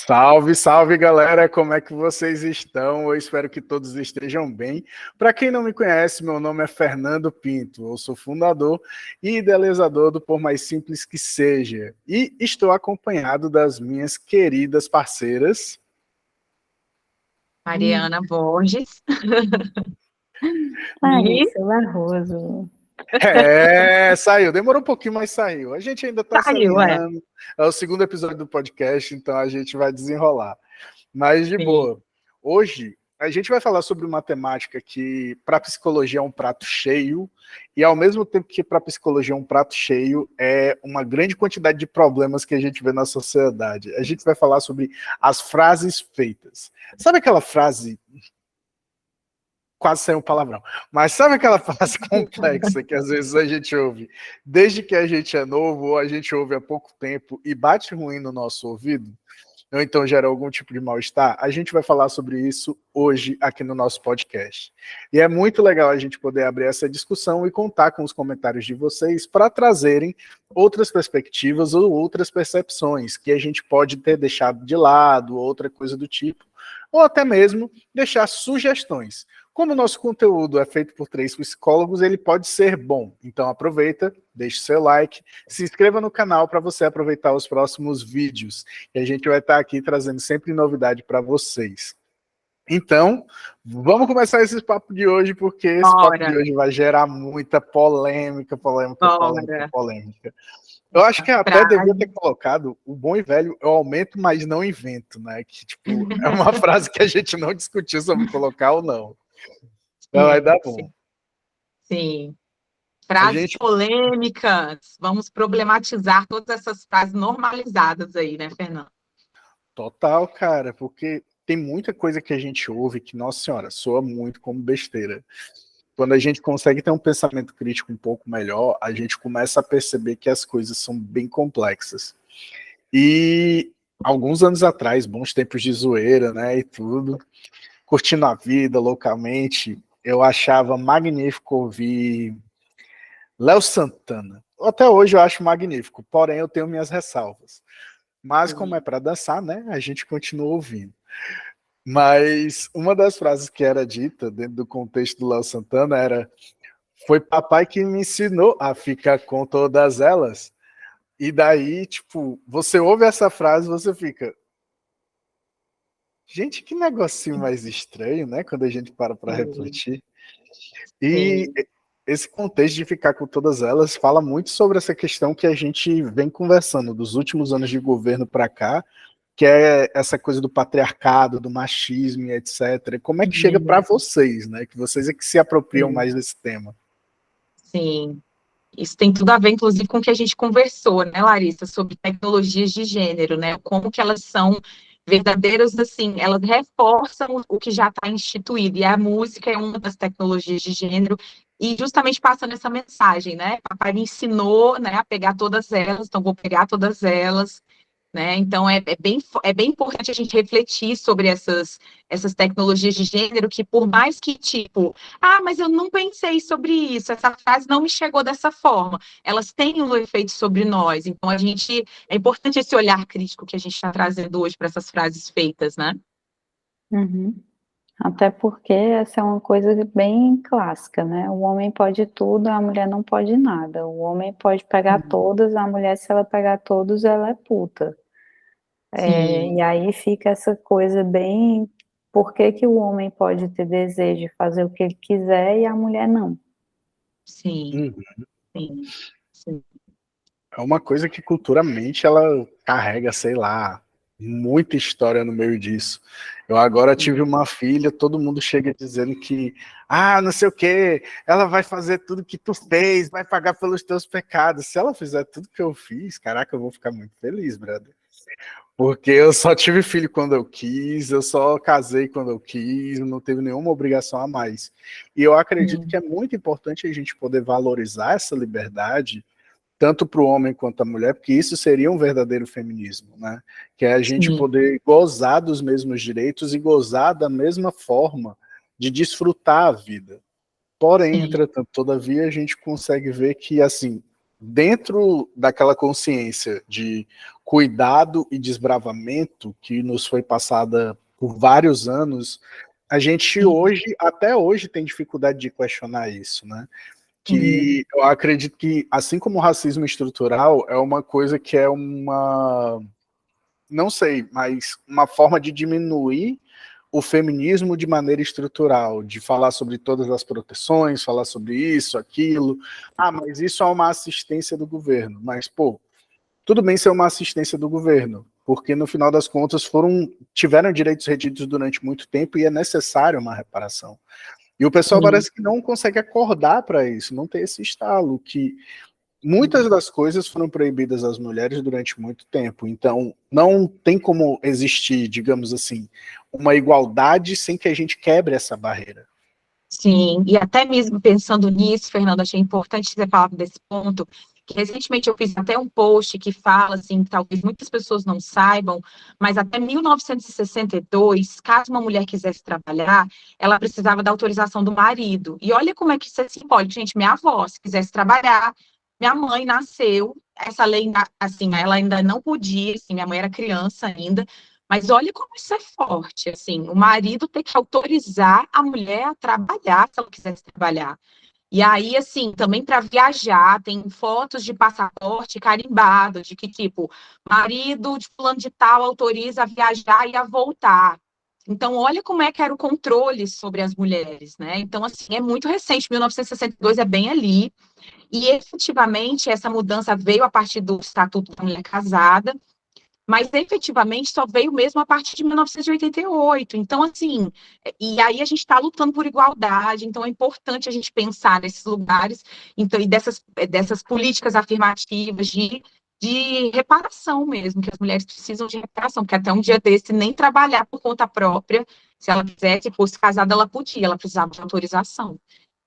Salve, salve galera, como é que vocês estão? Eu espero que todos estejam bem. Para quem não me conhece, meu nome é Fernando Pinto, eu sou fundador e idealizador do Por Mais Simples Que Seja e estou acompanhado das minhas queridas parceiras. Mariana Borges. E Larissa Barroso. Saiu, demorou um pouquinho, mas saiu. A gente ainda está se saiu, alinhando, é o segundo episódio do podcast, então a gente vai desenrolar. Mas de Sim. boa. Hoje a gente vai falar sobre uma temática que para a psicologia é um prato cheio e ao mesmo tempo que para a psicologia é um prato cheio é uma grande quantidade de problemas que a gente vê na sociedade. A gente vai falar sobre as frases feitas. Sabe aquela frase, quase saiu um palavrão, mas sabe aquela frase complexa que às vezes a gente ouve desde que a gente é novo ou a gente ouve há pouco tempo e bate ruim no nosso ouvido? Ou então gera algum tipo de mal-estar? A gente vai falar sobre isso hoje aqui no nosso podcast. E é muito legal a gente poder abrir essa discussão e contar com os comentários de vocês para trazerem outras perspectivas ou outras percepções que a gente pode ter deixado de lado, outra coisa do tipo, ou até mesmo deixar sugestões. Como o nosso conteúdo é feito por 3 psicólogos, ele pode ser bom. Então aproveita, deixe seu like, se inscreva no canal para você aproveitar os próximos vídeos. E a gente vai estar aqui trazendo sempre novidade para vocês. Então, vamos começar esse papo de hoje, porque esse papo de hoje vai gerar muita polêmica. Eu acho que até devia ter colocado o bom e velho, eu aumento, mas não invento, né? Que, tipo, é uma frase que a gente não discutiu sobre colocar ou não. Então vai dar bom. Sim. Frases polêmicas. Vamos problematizar todas essas frases normalizadas aí, né, Fernando? Total, cara, porque tem muita coisa que a gente ouve que, nossa senhora, soa muito como besteira. Quando a gente consegue ter um pensamento crítico um pouco melhor, a gente começa a perceber que as coisas são bem complexas. E alguns anos atrás, bons tempos de zoeira, né, e tudo, curtindo a vida loucamente, eu achava magnífico ouvir Léo Santana. Até hoje eu acho magnífico, porém eu tenho minhas ressalvas. Mas como é para dançar, né, a gente continua ouvindo. Mas uma das frases que era dita dentro do contexto do Léo Santana era: foi papai que me ensinou a ficar com todas elas. E daí, tipo, você ouve essa frase, você fica, gente, que negocinho mais estranho, né? Quando a gente para refletir. E esse contexto de ficar com todas elas fala muito sobre essa questão que a gente vem conversando dos últimos anos de governo para cá, que é essa coisa do patriarcado, do machismo e etc. Como é que chega para vocês, né? Que vocês é que se apropriam mais desse tema. Sim. Isso tem tudo a ver, inclusive, com o que a gente conversou, né, Larissa, sobre tecnologias de gênero, né? Como que elas são verdadeiras, assim, elas reforçam o que já está instituído. E a música é uma das tecnologias de gênero, e justamente passando essa mensagem, né? Papai me ensinou, né, a pegar todas elas, então vou pegar todas elas. Né? Então, é bem importante a gente refletir sobre essas tecnologias de gênero, que por mais que, tipo, mas eu não pensei sobre isso, essa frase não me chegou dessa forma, elas têm um efeito sobre nós. Então, é importante esse olhar crítico que a gente está trazendo hoje para essas frases feitas, né? Uhum. Até porque essa é uma coisa bem clássica, né? O homem pode tudo, a mulher não pode nada. O homem pode pegar todas, a mulher, se ela pegar todos, ela é puta. E aí fica essa coisa bem... Por que que o homem pode ter desejo de fazer o que ele quiser e a mulher não? Sim. É uma coisa que culturalmente ela carrega, sei lá, muita história no meio disso. Eu agora tive uma filha, todo mundo chega dizendo que, não sei o que, ela vai fazer tudo que tu fez, vai pagar pelos teus pecados. Se ela fizer tudo que eu fiz, caraca, eu vou ficar muito feliz, brother. Porque eu só tive filho quando eu quis, eu só casei quando eu quis, não teve nenhuma obrigação a mais. E eu acredito que é muito importante a gente poder valorizar essa liberdade, tanto para o homem quanto a mulher, porque isso seria um verdadeiro feminismo, né? Que é a gente poder gozar dos mesmos direitos e gozar da mesma forma de desfrutar a vida. Porém, entretanto, todavia, a gente consegue ver que, assim, dentro daquela consciência de cuidado e desbravamento que nos foi passada por vários anos, a gente hoje, até hoje, tem dificuldade de questionar isso, né? Que eu acredito que, assim como o racismo estrutural, é uma coisa que é uma, não sei, mas uma forma de diminuir o feminismo de maneira estrutural, de falar sobre todas as proteções, falar sobre isso, aquilo. Ah, mas isso é uma assistência do governo. Mas, pô, tudo bem ser uma assistência do governo, porque no final das contas tiveram direitos retidos durante muito tempo e é necessário uma reparação. E o pessoal parece que não consegue acordar para isso, não tem esse estalo, que muitas das coisas foram proibidas às mulheres durante muito tempo, então não tem como existir, digamos assim, uma igualdade sem que a gente quebre essa barreira. Sim, e até mesmo pensando nisso, Fernando, achei importante você falar desse ponto, que recentemente eu fiz até um post que fala, assim, que talvez muitas pessoas não saibam, mas até 1962, caso uma mulher quisesse trabalhar, ela precisava da autorização do marido. E olha como é que isso é simbólico, gente, minha avó, se quisesse trabalhar, minha mãe nasceu, essa lei, assim, ela ainda não podia, assim, minha mãe era criança ainda, mas olha como isso é forte, assim, o marido tem que autorizar a mulher a trabalhar, se ela quisesse trabalhar. E aí, assim, também para viajar, tem fotos de passaporte carimbado, de que, tipo, marido de fulano de tal autoriza a viajar e a voltar. Então, olha como é que era o controle sobre as mulheres, né? Então, assim, é muito recente, 1962 é bem ali, e efetivamente essa mudança veio a partir do Estatuto da Mulher Casada, mas efetivamente só veio mesmo a partir de 1988. Então, assim, e aí a gente está lutando por igualdade, então é importante a gente pensar nesses lugares, então, e dessas políticas afirmativas de reparação mesmo, que as mulheres precisam de reparação, porque até um dia desse, nem trabalhar por conta própria, se ela quisesse, fosse casada, ela podia, ela precisava de autorização.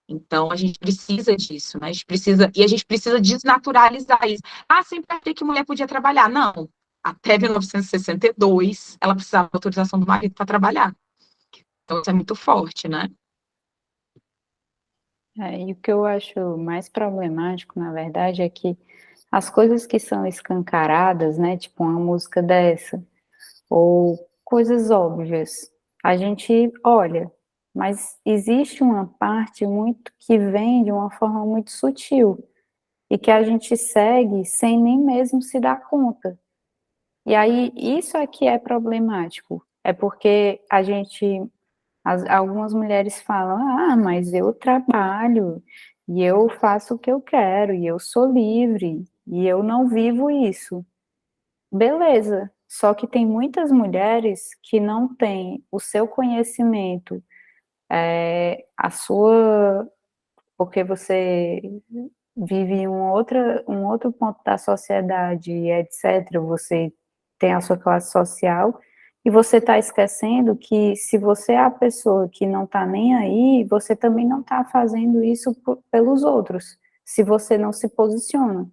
Então, a gente precisa disso, né? A gente precisa desnaturalizar isso. Ah, sempre achei que mulher podia trabalhar. Não. Até 1962, ela precisava da autorização do marido para trabalhar. Então, isso é muito forte, né? E o que eu acho mais problemático, na verdade, é que as coisas que são escancaradas, né, tipo uma música dessa, ou coisas óbvias, a gente olha, mas existe uma parte muito que vem de uma forma muito sutil e que a gente segue sem nem mesmo se dar conta. E aí isso é que é problemático, é porque algumas mulheres falam, ah, mas eu trabalho e eu faço o que eu quero e eu sou livre e eu não vivo isso. Beleza, só que tem muitas mulheres que não têm o seu conhecimento, a sua, porque você vive em um outro ponto da sociedade, etc. Você tem a sua classe social e você está esquecendo que se você é a pessoa que não está nem aí, você também não está fazendo isso pelos outros, se você não se posiciona.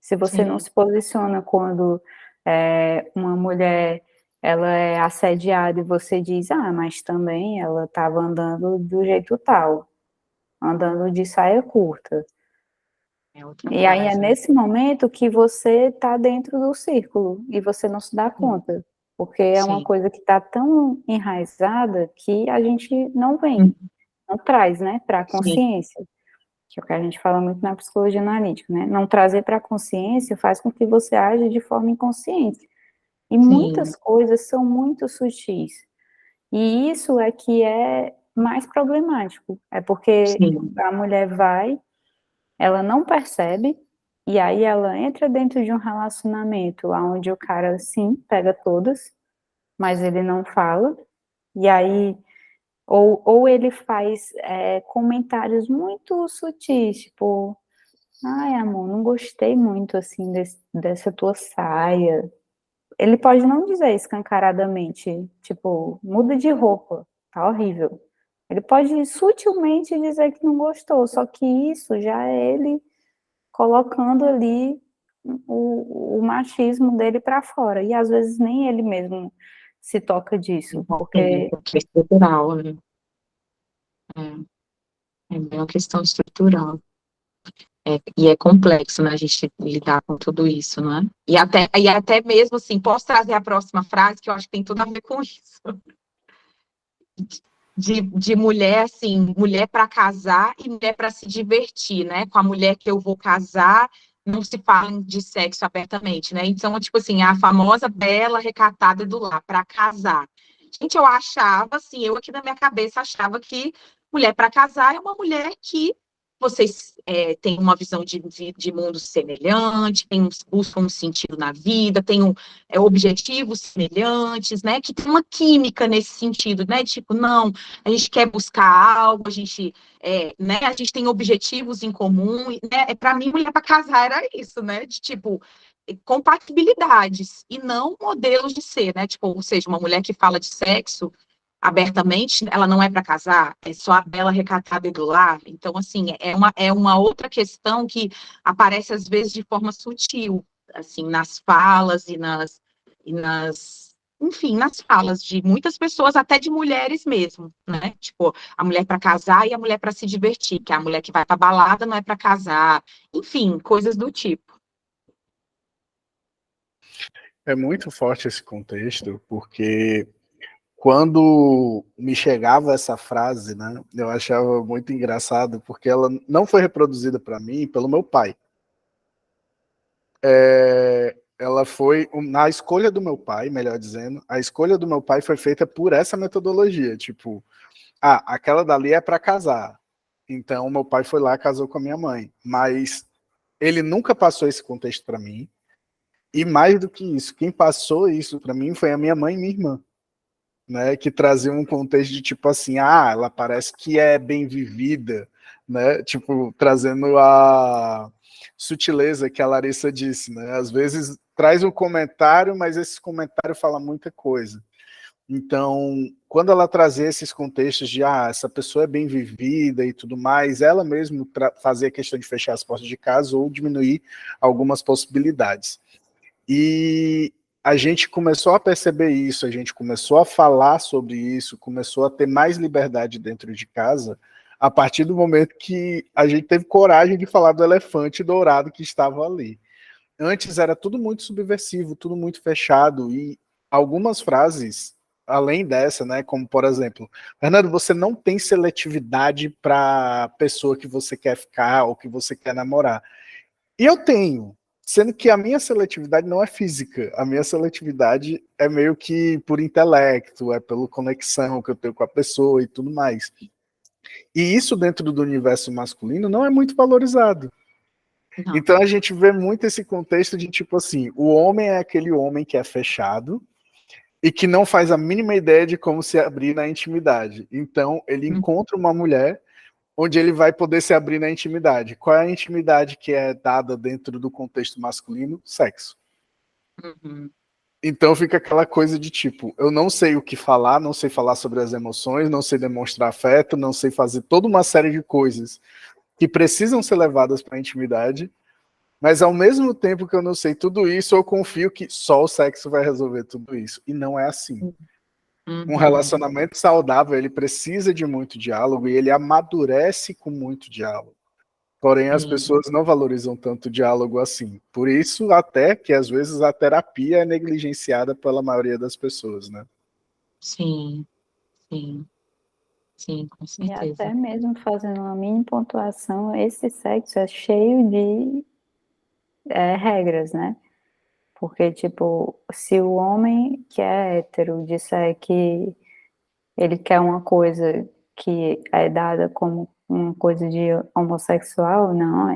Se você não Sim, se posiciona quando uma mulher ela é assediada e você diz, ah, mas também ela estava andando do jeito tal, andando de saia curta. é outra E aí é coisa. nesse momento que você está dentro do círculo e você não se dá conta, porque é uma Sim. coisa que está tão enraizada que a gente não vem, não traz, né, para a Sim, consciência, que é o que a gente fala muito na psicologia analítica, né? Não trazer para a consciência faz com que você age de forma inconsciente. E sim, muitas coisas são muito sutis. E isso é que é mais problemático. É porque sim, a mulher vai, ela não percebe, e aí ela entra dentro de um relacionamento onde o cara, sim, pega todas, mas ele não fala, e aí, ou ele faz comentários muito sutis, tipo, ai, amor, não gostei muito, assim, dessa tua saia. Ele pode não dizer escancaradamente, tipo, muda de roupa, tá horrível. Ele pode sutilmente dizer que não gostou, só que isso já é ele colocando ali o machismo dele para fora. E às vezes nem ele mesmo se toca disso, sim, porque porque é estrutural, né? É, é bem uma questão estrutural. E é complexo, né, a gente lidar com tudo isso, né? E até mesmo, assim, posso trazer a próxima frase, que eu acho que tem tudo a ver com isso. De mulher, assim, mulher para casar e mulher para se divertir, né? Com a mulher que eu vou casar, não se fala de sexo abertamente, né? Então, tipo assim, a famosa bela recatada do lar, para casar. Gente, eu achava, assim, eu aqui na minha cabeça achava que mulher para casar é uma mulher que vocês têm uma visão de mundo semelhante, buscam um sentido na vida, têm objetivos semelhantes, né? Que tem uma química nesse sentido, né? Tipo, não, a gente quer buscar algo, né, a gente tem objetivos em comum, né, para mim, mulher para casar era isso, né, de tipo, compatibilidades, e não modelos de ser, né, tipo, ou seja, uma mulher que fala de sexo abertamente, ela não é para casar, é só a bela recatada e do lar, então, assim, é uma outra questão que aparece, às vezes, de forma sutil, assim, nas falas e nas enfim, nas falas de muitas pessoas, até de mulheres mesmo, né? Tipo, a mulher para casar e a mulher para se divertir, que a mulher que vai para balada não é para casar, enfim, coisas do tipo. É muito forte esse contexto, porque quando me chegava essa frase, né, eu achava muito engraçado, porque ela não foi reproduzida para mim pelo meu pai. Ela foi na escolha do meu pai, melhor dizendo, a escolha do meu pai foi feita por essa metodologia, tipo, aquela dali é para casar. Então meu pai foi lá, casou com a minha mãe, mas ele nunca passou esse contexto para mim. E mais do que isso, quem passou isso para mim foi a minha mãe e minha irmã, né, que traziam um contexto de tipo assim, ela parece que é bem vivida, né, tipo, trazendo a sutileza que a Larissa disse, né, às vezes traz um comentário, mas esse comentário fala muita coisa. Então, quando ela trazia esses contextos de, essa pessoa é bem vivida e tudo mais, ela mesmo fazia questão de fechar as portas de casa ou diminuir algumas possibilidades. E a gente começou a perceber isso, a gente começou a falar sobre isso, começou a ter mais liberdade dentro de casa, a partir do momento que a gente teve coragem de falar do elefante dourado que estava ali. Antes era tudo muito subversivo, tudo muito fechado, e algumas frases, além dessa, né, como por exemplo, Fernando, você não tem seletividade para a pessoa que você quer ficar ou que você quer namorar. E eu tenho, sendo que a minha seletividade não é física, a minha seletividade é meio que por intelecto, é pela conexão que eu tenho com a pessoa e tudo mais. E isso dentro do universo masculino não é muito valorizado. Não. Então a gente vê muito esse contexto de tipo assim, o homem é aquele homem que é fechado e que não faz a mínima ideia de como se abrir na intimidade. Então ele encontra uma mulher onde ele vai poder se abrir na intimidade. Qual é a intimidade que é dada dentro do contexto masculino? Sexo. Uhum. Então fica aquela coisa de tipo, eu não sei o que falar, não sei falar sobre as emoções, não sei demonstrar afeto, não sei fazer toda uma série de coisas que precisam ser levadas para a intimidade, mas ao mesmo tempo que eu não sei tudo isso, eu confio que só o sexo vai resolver tudo isso. E não é assim. Um relacionamento saudável, ele precisa de muito diálogo e ele amadurece com muito diálogo. Porém, as pessoas não valorizam tanto o diálogo assim. Por isso, até que às vezes a terapia é negligenciada pela maioria das pessoas, né? Sim, sim, sim, com E até certeza. mesmo fazendo uma mini pontuação, esse sexo é cheio de regras, né? Porque, tipo, se o homem que é hétero disser que ele quer uma coisa que é dada como uma coisa de homossexual, não,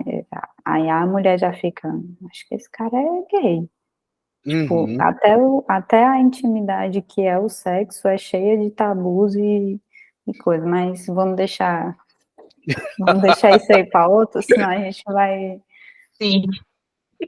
aí a mulher já fica, acho que esse cara é gay. Tipo, Uhum. até a intimidade que é o sexo é cheia de tabus e coisa, mas vamos deixar isso aí para outro, senão a gente vai. Sim,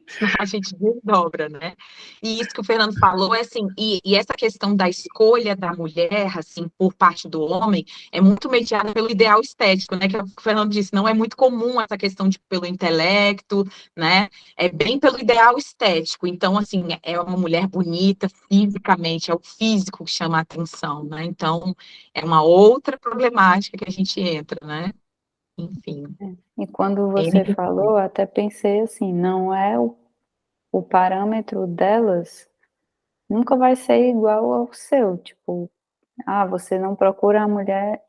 senão a gente desdobra, né? E isso que o Fernando falou, assim, e essa questão da escolha da mulher, assim, por parte do homem, é muito mediada pelo ideal estético, né? Que é o que o Fernando disse, não é muito comum essa questão de pelo intelecto, né? É bem pelo ideal estético. Então, assim, é uma mulher bonita fisicamente, é o físico que chama a atenção, né? Então, é uma outra problemática que a gente entra, né? enfim. E quando você N- falou, eu até pensei assim, não é o parâmetro delas, nunca vai ser igual ao seu, tipo, você não procura a mulher,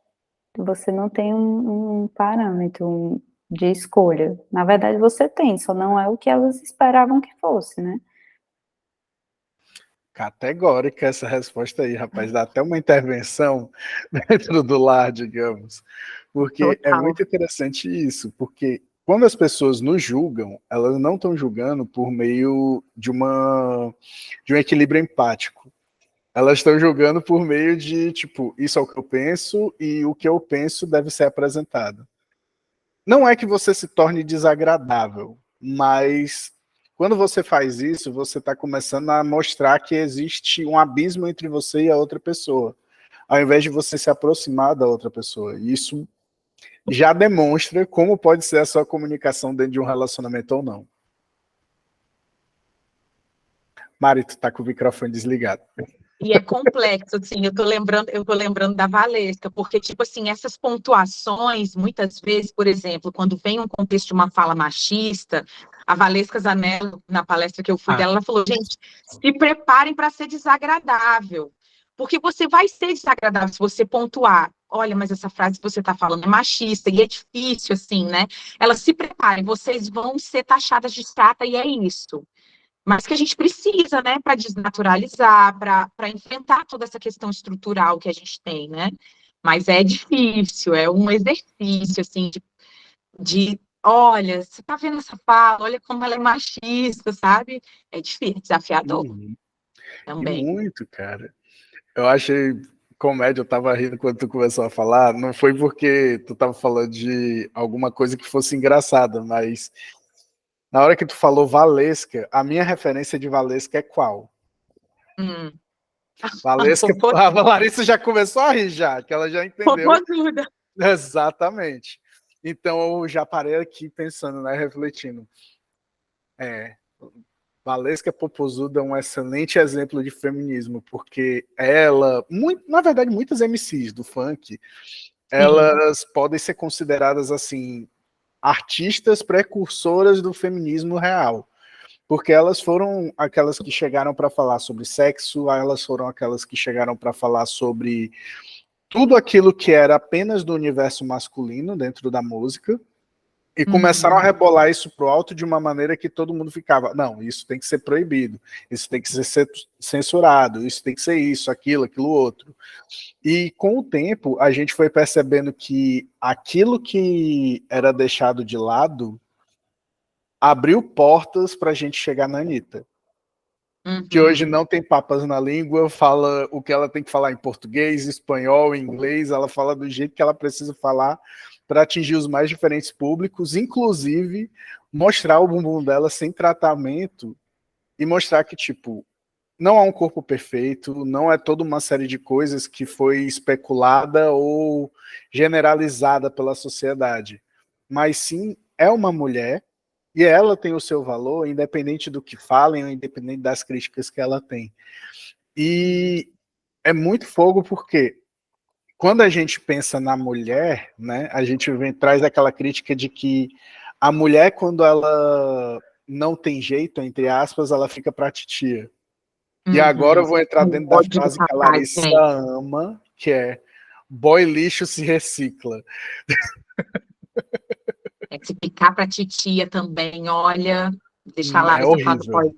você não tem um parâmetro de escolha. Na verdade, você tem, só não é o que elas esperavam que fosse, né? Categórica essa resposta aí, rapaz. Dá até uma intervenção dentro do lar, digamos. Porque é Total. muito interessante isso, porque quando as pessoas nos julgam, elas não estão julgando por meio de um equilíbrio empático. Elas estão julgando por meio de, tipo, isso é o que eu penso e o que eu penso deve ser apresentado. Não é que você se torne desagradável, mas quando você faz isso, você está começando a mostrar que existe um abismo entre você e a outra pessoa, ao invés de você se aproximar da outra pessoa. E isso já demonstra como pode ser a sua comunicação dentro de um relacionamento ou não. Mari, tu tá com o microfone desligado. E é complexo, assim, eu tô lembrando da Valesca, porque, tipo assim, essas pontuações, muitas vezes, por exemplo, quando vem um contexto de uma fala machista, a Valesca Zanello, na palestra que eu fui dela, ela falou, gente, se preparem para ser desagradável, porque você vai ser desagradável se você pontuar. Olha, mas essa frase que você está falando é machista, e é difícil, assim, né? Elas se preparem, vocês vão ser taxadas de chata, e é isso. Mas que a gente precisa, né, para desnaturalizar, para enfrentar toda essa questão estrutural que a gente tem, né? Mas é difícil, é um exercício, assim, olha, você tá vendo essa fala, olha como ela é machista, sabe? É difícil, desafiador Uhum. E também. muito, cara. Eu achei comédia, eu tava rindo quando tu começou a falar, não foi porque tu tava falando de alguma coisa que fosse engraçada, mas na hora que tu falou Valesca, a minha referência de Valesca é qual? Hum. Valesca, a Larissa já começou a rir já, que ela já entendeu. Popozuda. Exatamente. Então eu já parei aqui pensando, né, refletindo. É, Valesca Popozuda é um excelente exemplo de feminismo, porque ela, na verdade, muitas MCs do funk, Sim. elas podem ser consideradas assim artistas precursoras do feminismo real, porque elas foram aquelas que chegaram para falar sobre sexo, elas foram aquelas que chegaram para falar sobre tudo aquilo que era apenas do universo masculino dentro da música, e começaram a Uhum. rebolar isso pro alto de uma maneira que todo mundo ficava, não, isso tem que ser proibido, isso tem que ser censurado, isso tem que ser isso, aquilo outro. E com o tempo, a gente foi percebendo que aquilo que era deixado de lado abriu portas para a gente chegar na Anitta, que hoje Uhum. não tem papas na língua, fala o que ela tem que falar em português, espanhol, inglês, ela fala do jeito que ela precisa falar para atingir os mais diferentes públicos, inclusive mostrar o bumbum dela sem tratamento e mostrar que, tipo, não há um corpo perfeito, não é toda uma série de coisas que foi especulada ou generalizada pela sociedade, mas sim é uma mulher e ela tem o seu valor, independente do que falem, ou independente das críticas que ela tem. E é muito fogo porque quando a gente pensa na mulher, né, a gente traz aquela crítica de que a mulher, quando ela não tem jeito, entre aspas, ela fica pra titia. E agora Uhum. eu vou entrar Um dentro da ódio frase dessa que a frase, Larissa gente. ama, que é boy lixo se recicla. É que se picar pra titia também, olha, deixa a É Larissa falar do horrível. pós.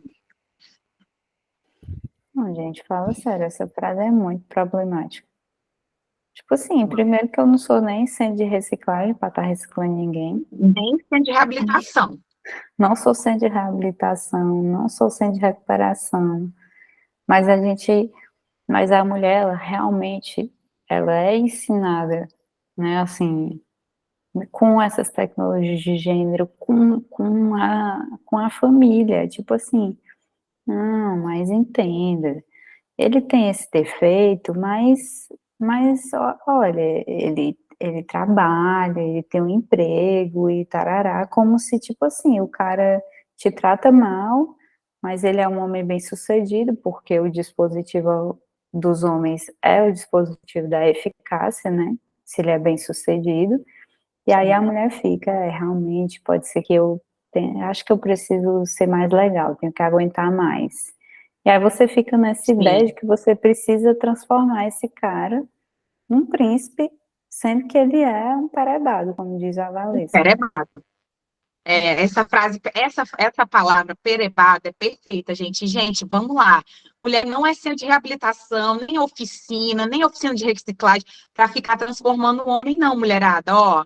Não, gente, fala sério, essa frase é muito problemática. Tipo assim, primeiro que eu não sou nem centro de reciclagem para estar reciclando ninguém. Nem centro de reabilitação. Não sou centro de reabilitação, não sou centro de recuperação. Mas mas a mulher, ela realmente, ela é ensinada, né, assim, com essas tecnologias de gênero, com a família, tipo assim, não, mas entenda, ele tem esse defeito, olha, ele trabalha, ele tem um emprego e tarará, como se, tipo assim, o cara te trata mal, mas ele é um homem bem-sucedido, porque o dispositivo dos homens é o dispositivo da eficácia, né? Se ele é bem-sucedido. E aí a mulher fica, realmente, pode ser que acho que eu preciso ser mais legal, tenho que aguentar mais. E aí você fica nessa ideia de que você precisa transformar esse cara num príncipe, sendo que ele é um perebado, como diz a Valesca. Perebado. Essa frase, essa palavra perebada é perfeita, gente. Gente, vamos lá. Mulher não é centro de reabilitação, nem oficina de reciclagem para ficar transformando o homem, não, mulherada. Ó,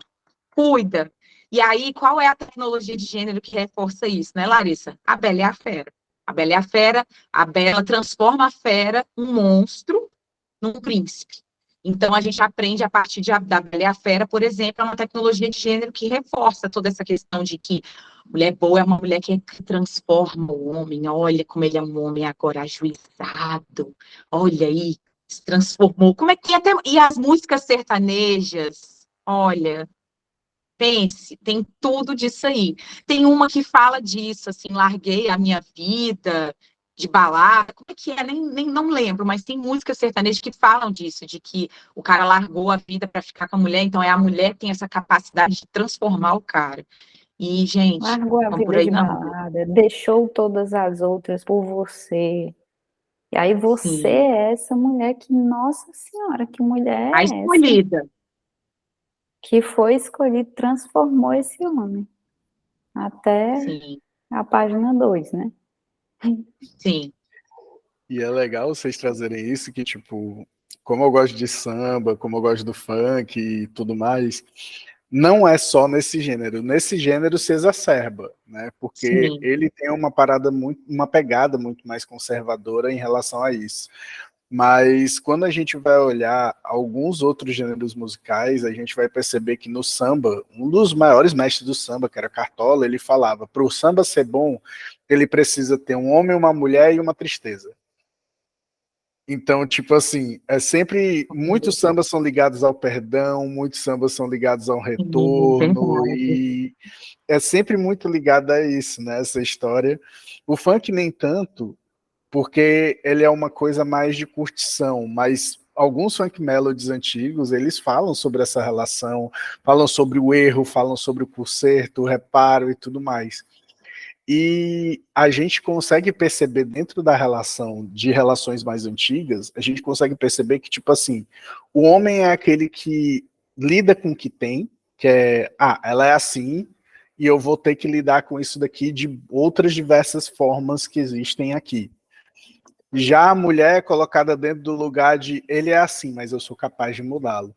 cuida. E aí, qual é a tecnologia de gênero que reforça isso, né, Larissa? A Bela e a Fera. A Bela e a Fera, a Bela transforma a Fera, um monstro, num príncipe. Então, a gente aprende a partir da Bela e a Fera, por exemplo, é uma tecnologia de gênero que reforça toda essa questão de que mulher boa é uma mulher que transforma o homem. Olha como ele é um homem agora ajuizado. Olha aí, se transformou. Como é que até... E as músicas sertanejas, olha, pense, tem tudo disso aí. Tem uma que fala disso, assim, larguei a minha vida de balada, como é que é? Nem não lembro, mas tem músicas sertanejas que falam disso, de que o cara largou a vida para ficar com a mulher, então é a mulher que tem essa capacidade de transformar o cara. E, gente, Largou a não por vida aí de não. balada, deixou todas as outras por você. E aí você Sim. é essa mulher que, nossa senhora, que mulher A é essa? escolhida. Que foi escolhido, transformou esse homem. Até Sim, a página 2, né? sim. E é legal vocês trazerem isso, que, tipo, como eu gosto de samba, como eu gosto do funk e tudo mais, não é só nesse gênero. Nesse gênero se exacerba, né? Porque Sim. ele tem uma parada muito, uma pegada muito mais conservadora em relação a isso. Mas quando a gente vai olhar alguns outros gêneros musicais, a gente vai perceber que no samba, um dos maiores mestres do samba, que era Cartola, ele falava: para o samba ser bom, ele precisa ter um homem, uma mulher e uma tristeza. Então, tipo assim, é sempre. Muitos sambas são ligados ao perdão, muitos sambas são ligados ao retorno, Verdade. e é sempre muito ligado a isso, né? Essa história. O funk nem tanto, porque ele é uma coisa mais de curtição, mas alguns funk melodies antigos, eles falam sobre essa relação, falam sobre o erro, falam sobre o conserto, o reparo e tudo mais. E a gente consegue perceber dentro da relação de relações mais antigas, a gente consegue perceber que, tipo assim, o homem é aquele que lida com o que tem, que é, ela é assim, e eu vou ter que lidar com isso daqui de outras diversas formas que existem aqui. Já a mulher é colocada dentro do lugar de, ele é assim, mas eu sou capaz de mudá-lo.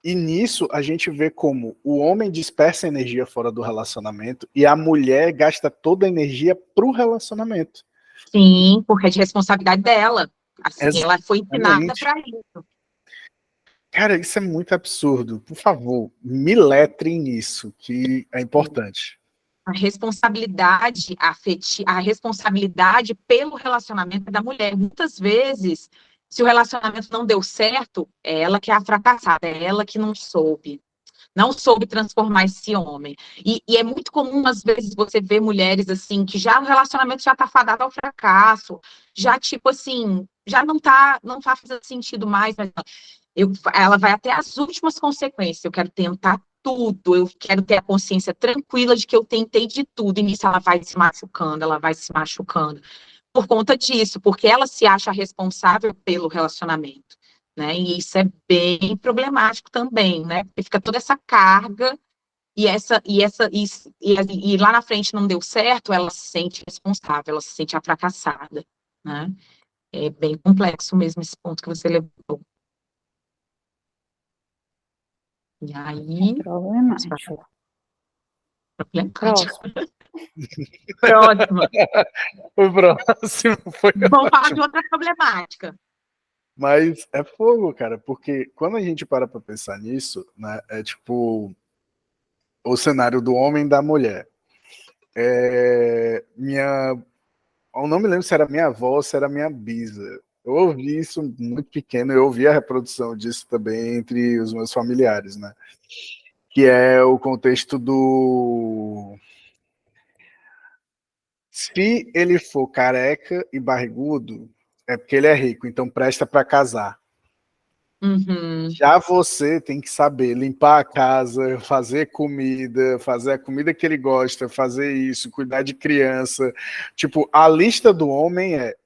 E nisso a gente vê como o homem dispersa energia fora do relacionamento e a mulher gasta toda a energia pro relacionamento. Sim, porque é de responsabilidade dela. Assim, ela foi ensinada Exatamente. para isso. Cara, isso é muito absurdo. Por favor, me letrem nisso, que é importante. A responsabilidade a responsabilidade pelo relacionamento é da mulher. Muitas vezes, se o relacionamento não deu certo, é ela que é a fracassada, é ela que não soube transformar esse homem. E é muito comum, às vezes, você ver mulheres assim, que já o relacionamento já está fadado ao fracasso, já tipo assim, já não tá fazendo sentido mais, mas ela vai até as últimas consequências. Eu quero tentar tudo, eu quero ter a consciência tranquila de que eu tentei de tudo, e nisso ela vai se machucando, ela vai se machucando por conta disso, porque ela se acha responsável pelo relacionamento, né? E isso é bem problemático também, né? Porque fica toda essa carga e lá na frente não deu certo, ela se sente responsável, ela se sente a fracassada, né? É bem complexo mesmo esse ponto que você levantou. E É aí, problemático. problemático. Próximo. Próxima. O próximo foi Vamos falar de ótimo. outra problemática. Mas é fogo, cara, porque quando a gente para pra pensar nisso, né, é tipo o cenário do homem e da mulher. Eu não me lembro se era minha avó ou se era minha bisa. Eu ouvi isso muito pequeno, eu ouvi a reprodução disso também entre os meus familiares, né? Que é o contexto do... Se ele for careca e barrigudo, é porque ele é rico, então presta para casar. Uhum. Já você tem que saber limpar a casa, fazer comida, fazer a comida que ele gosta, fazer isso, cuidar de criança. Tipo, a lista do homem é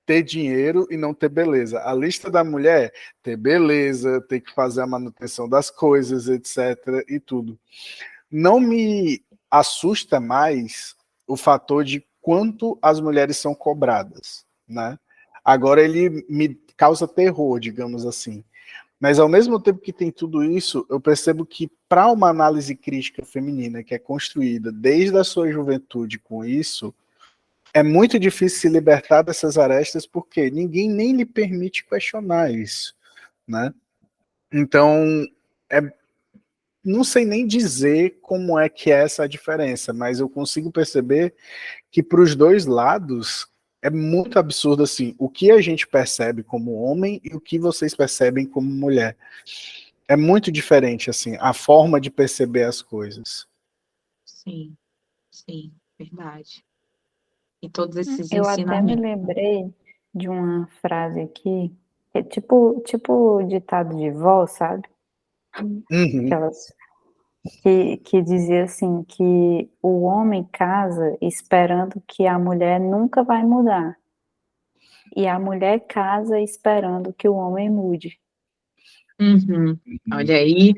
ter dinheiro e não ter beleza. A lista da mulher é ter beleza, ter que fazer a manutenção das coisas, etc. e tudo. Não me assusta mais o fator de quanto as mulheres são cobradas, né? Agora ele me causa terror, digamos assim. Mas ao mesmo tempo que tem tudo isso, eu percebo que para uma análise crítica feminina que é construída desde a sua juventude com isso, é muito difícil se libertar dessas arestas porque ninguém nem lhe permite questionar isso, né? Então, é, não sei nem dizer como é que é essa diferença, mas eu consigo perceber que para os dois lados é muito absurdo assim, o que a gente percebe como homem e o que vocês percebem como mulher. É muito diferente assim, a forma de perceber as coisas. Sim, sim, verdade. E todos esses Eu até me ensinamentos. lembrei de uma frase aqui, que é tipo ditado de vó, sabe? Uhum. Aquelas que dizia assim, que o homem casa esperando que a mulher nunca vai mudar. E a mulher casa esperando que o homem mude. Uhum. Olha aí,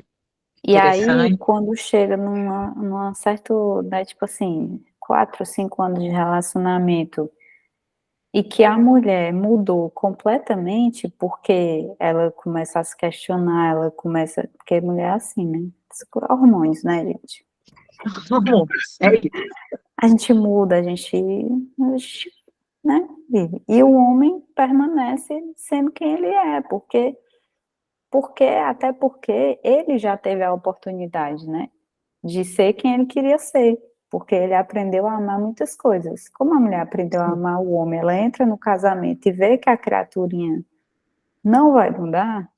E aí, interessante. quando chega numa certo, né, tipo assim, 4 ou 5 anos de relacionamento, e que a mulher mudou completamente porque ela começa a se questionar, ela começa, porque mulher é assim, né? Hormônios, né, gente? É isso. A gente muda, a gente, né, vive. E o homem permanece sendo quem ele é, até porque ele já teve a oportunidade, né, de ser quem ele queria ser, porque ele aprendeu a amar muitas coisas. Como a mulher aprendeu a amar o homem, ela entra no casamento e vê que a criaturinha não vai mudar,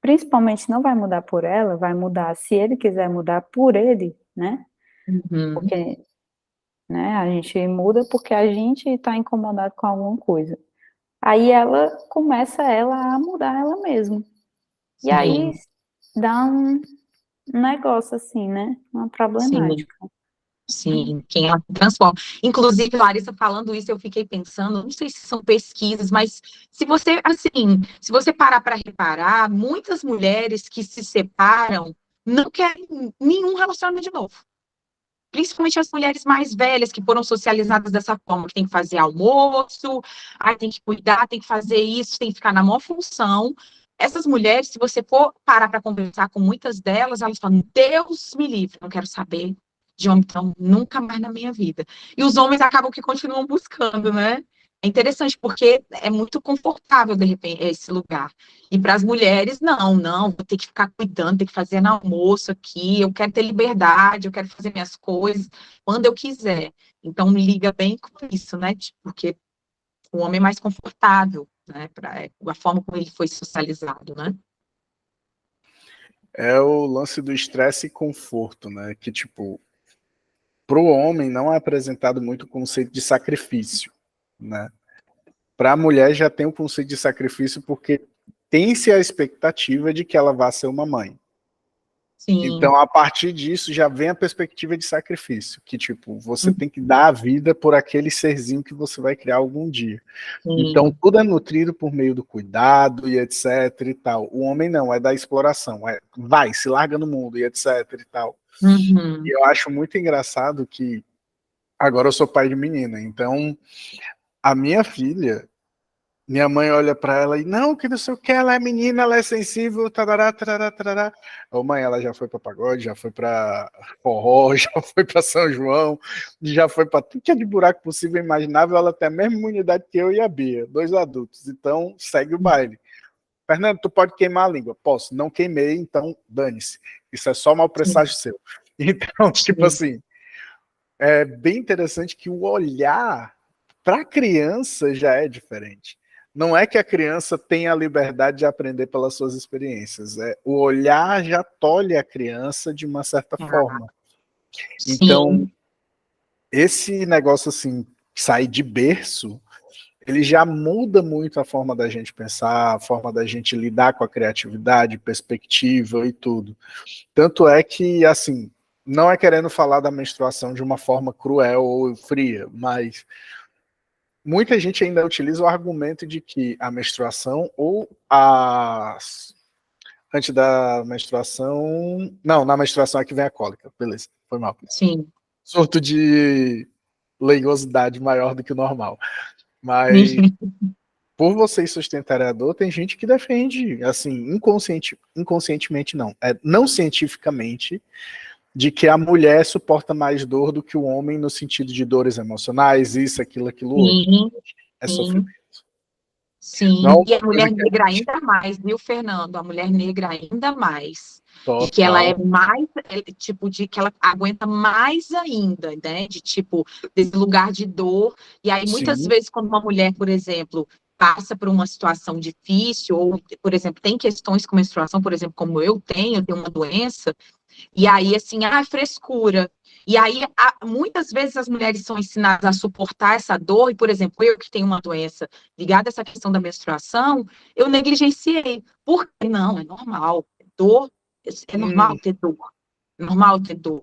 principalmente não vai mudar por ela, vai mudar se ele quiser mudar por ele, né? Uhum. Porque, né, a gente muda porque a gente está incomodado com alguma coisa. Aí ela começa a mudar ela mesma. E aí Sim, dá um negócio assim, né? Uma sim. problemática. Sim, quem ela transforma. Inclusive, Larissa, falando isso, eu fiquei pensando, não sei se são pesquisas, mas se você, assim, se você parar para reparar, muitas mulheres que se separam não querem nenhum relacionamento de novo. Principalmente as mulheres mais velhas que foram socializadas dessa forma, que tem que fazer almoço, aí tem que cuidar, tem que fazer isso, tem que ficar na maior função. Essas mulheres, se você for parar para conversar com muitas delas, elas falam: Deus me livre, não quero saber de homem, então, nunca mais na minha vida. E os homens acabam que continuam buscando, né? É interessante, porque é muito confortável, de repente, esse lugar. E para as mulheres, não, vou ter que ficar cuidando, ter que fazer no almoço aqui, eu quero ter liberdade, eu quero fazer minhas coisas quando eu quiser. Então, liga bem com isso, né? Porque o homem é mais confortável, né? A forma como ele foi socializado, né? É o lance do estresse e conforto, né? Que, tipo, para o homem não é apresentado muito o conceito de sacrifício, né? Para a mulher já tem o conceito de sacrifício porque tem-se a expectativa de que ela vá ser uma mãe. Sim, Então, a partir disso, já vem a perspectiva de sacrifício, que, tipo, você tem que dar a vida por aquele serzinho que você vai criar algum dia. Então, sim, tudo é nutrido por meio do cuidado e etc e tal. O homem não, é da exploração, vai, se larga no mundo e etc e tal. uhum, E eu acho muito engraçado que agora eu sou pai de menina, então a minha filha, minha mãe olha pra ela e não, que não sei o que, ela é menina, ela é sensível, tarará, tarará, tarará. Ô mãe, ela já foi pra pagode, já foi pra forró, já foi pra São João, já foi pra tudo que é de buraco possível e imaginável, ela tem a mesma imunidade que eu e a Bia, 2 adultos, então segue o baile. Fernando, tu pode queimar a língua? Posso, não queimei, então dane-se. Isso é só mau sim, presságio seu. Então, tipo sim, assim, é bem interessante que o olhar para a criança já é diferente. Não é que a criança tenha a liberdade de aprender pelas suas experiências, o olhar já tolhe a criança de uma certa ah, forma. Então, sim, esse negócio assim, sair de berço, ele já muda muito a forma da gente pensar, a forma da gente lidar com a criatividade, perspectiva e tudo. Tanto é que, assim, não é querendo falar da menstruação de uma forma cruel ou fria, mas muita gente ainda utiliza o argumento de que a menstruação ou as... Antes da menstruação... Não, na menstruação é que vem a cólica. Beleza, foi mal. Sim. Surto de leiosidade maior do que o normal. Mas por vocês sustentarem a dor, tem gente que defende, assim, inconscientemente não, não cientificamente, de que a mulher suporta mais dor do que o homem no sentido de dores emocionais, isso, aquilo, outro. Sim, É sim. sofrimento. Sim, Não e é a uma coisa mulher que negra ainda mais, viu, Fernando? A mulher negra ainda mais. De que ela é total. mais, tipo, de que ela aguenta mais ainda, né? De tipo, desse lugar de dor. E aí, muitas Sim. vezes, quando uma mulher, por exemplo, passa por uma situação difícil, ou, por exemplo, tem questões com menstruação, por exemplo, como eu tenho uma doença, e aí, assim, frescura. E aí, muitas vezes as mulheres são ensinadas a suportar essa dor, e, por exemplo, eu que tenho uma doença ligada a essa questão da menstruação, eu negligenciei. Por quê? Não, é normal. Dor, é normal ter dor. É normal ter dor.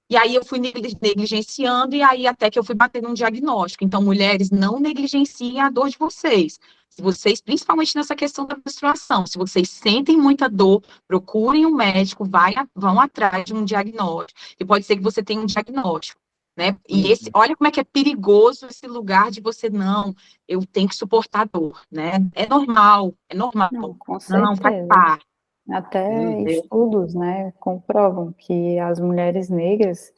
E aí eu fui negligenciando, e aí até que eu fui bater num diagnóstico. Então, mulheres, não negligenciem a dor de vocês. Se vocês, principalmente nessa questão da menstruação, se vocês sentem muita dor, procurem um médico, vão atrás de um diagnóstico. E pode ser que você tenha um diagnóstico, né? E olha como é que é perigoso esse lugar de você, não, eu tenho que suportar a dor, né? É normal, é normal. Não, com Não, faz certeza. parte. Até estudos, né, comprovam que as mulheres negras,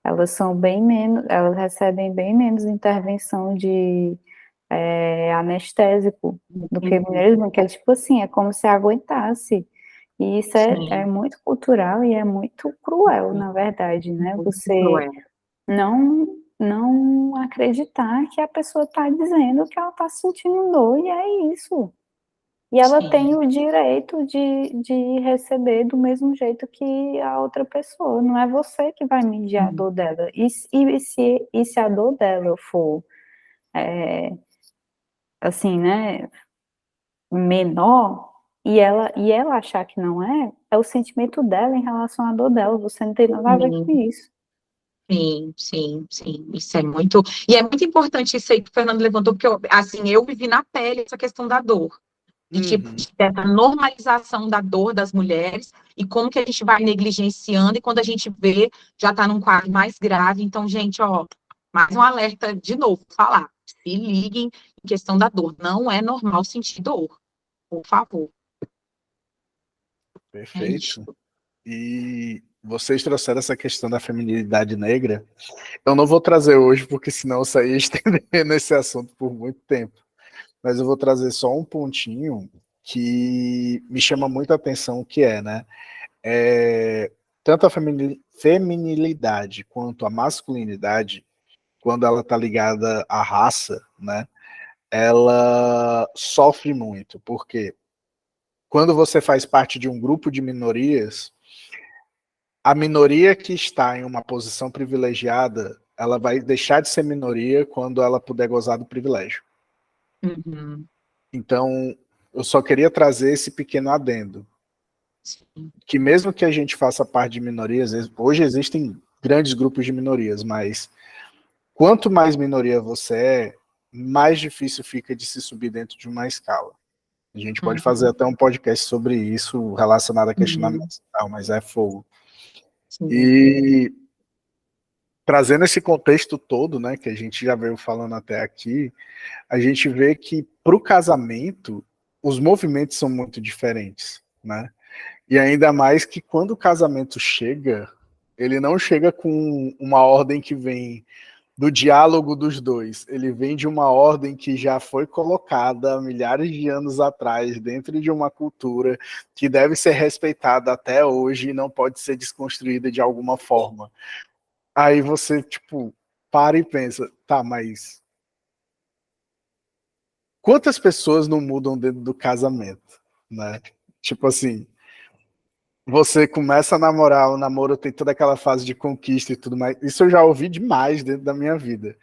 elas são bem menos, elas recebem bem menos intervenção de anestésico do que mulheres, que é tipo assim, é como se aguentasse. E isso é muito cultural e é muito cruel, na verdade, né? Você não acreditar que a pessoa está dizendo que ela está sentindo dor, e é isso. E ela tem o direito de receber do mesmo jeito que a outra pessoa. Não é você que vai medir a dor dela. E se a dor dela for, assim, né, menor, e ela achar que não é o sentimento dela em relação à dor dela. Você não tem nada a ver com isso. Sim, sim, sim, isso é muito, e é muito importante isso aí que o Fernando levantou, porque, assim, eu vivi na pele essa questão da dor, de tipo, dessa normalização da dor das mulheres, e como que a gente vai negligenciando, e quando a gente vê, já tá num quadro mais grave. Então, gente, ó, mais um alerta, de novo, falar, se liguem em questão da dor, não é normal sentir dor, por favor. Perfeito. E vocês trouxeram essa questão da feminilidade negra. Eu não vou trazer hoje, porque senão eu saía estendendo esse assunto por muito tempo. Mas eu vou trazer só um pontinho que me chama muito a atenção, que né? Tanto a feminilidade quanto a masculinidade, quando ela está ligada à raça, né? Ela sofre muito, porque quando você faz parte de um grupo de minorias, a minoria que está em uma posição privilegiada, ela vai deixar de ser minoria quando ela puder gozar do privilégio. Então, eu só queria trazer esse pequeno adendo. Que mesmo que a gente faça parte de minorias, hoje existem grandes grupos de minorias, mas quanto mais minoria você mais difícil fica de se subir dentro de uma escala. A gente pode fazer até um podcast sobre isso relacionado a questionamentos, mas é fogo. E trazendo esse contexto todo, né, que a gente já veio falando até aqui, a gente vê que para o casamento os movimentos são muito diferentes, né? E ainda mais que quando o casamento chega, ele não chega com uma ordem que vem do diálogo dos dois, ele vem de uma ordem que já foi colocada milhares de anos atrás dentro de uma cultura que deve ser respeitada até hoje e não pode ser desconstruída de alguma forma. Aí você, tipo, para e pensa, tá, mas quantas pessoas não mudam dentro do casamento, né? Tipo assim, você começa a namorar, o namoro tem toda aquela fase de conquista e tudo mais. Isso eu já ouvi demais dentro da minha vida.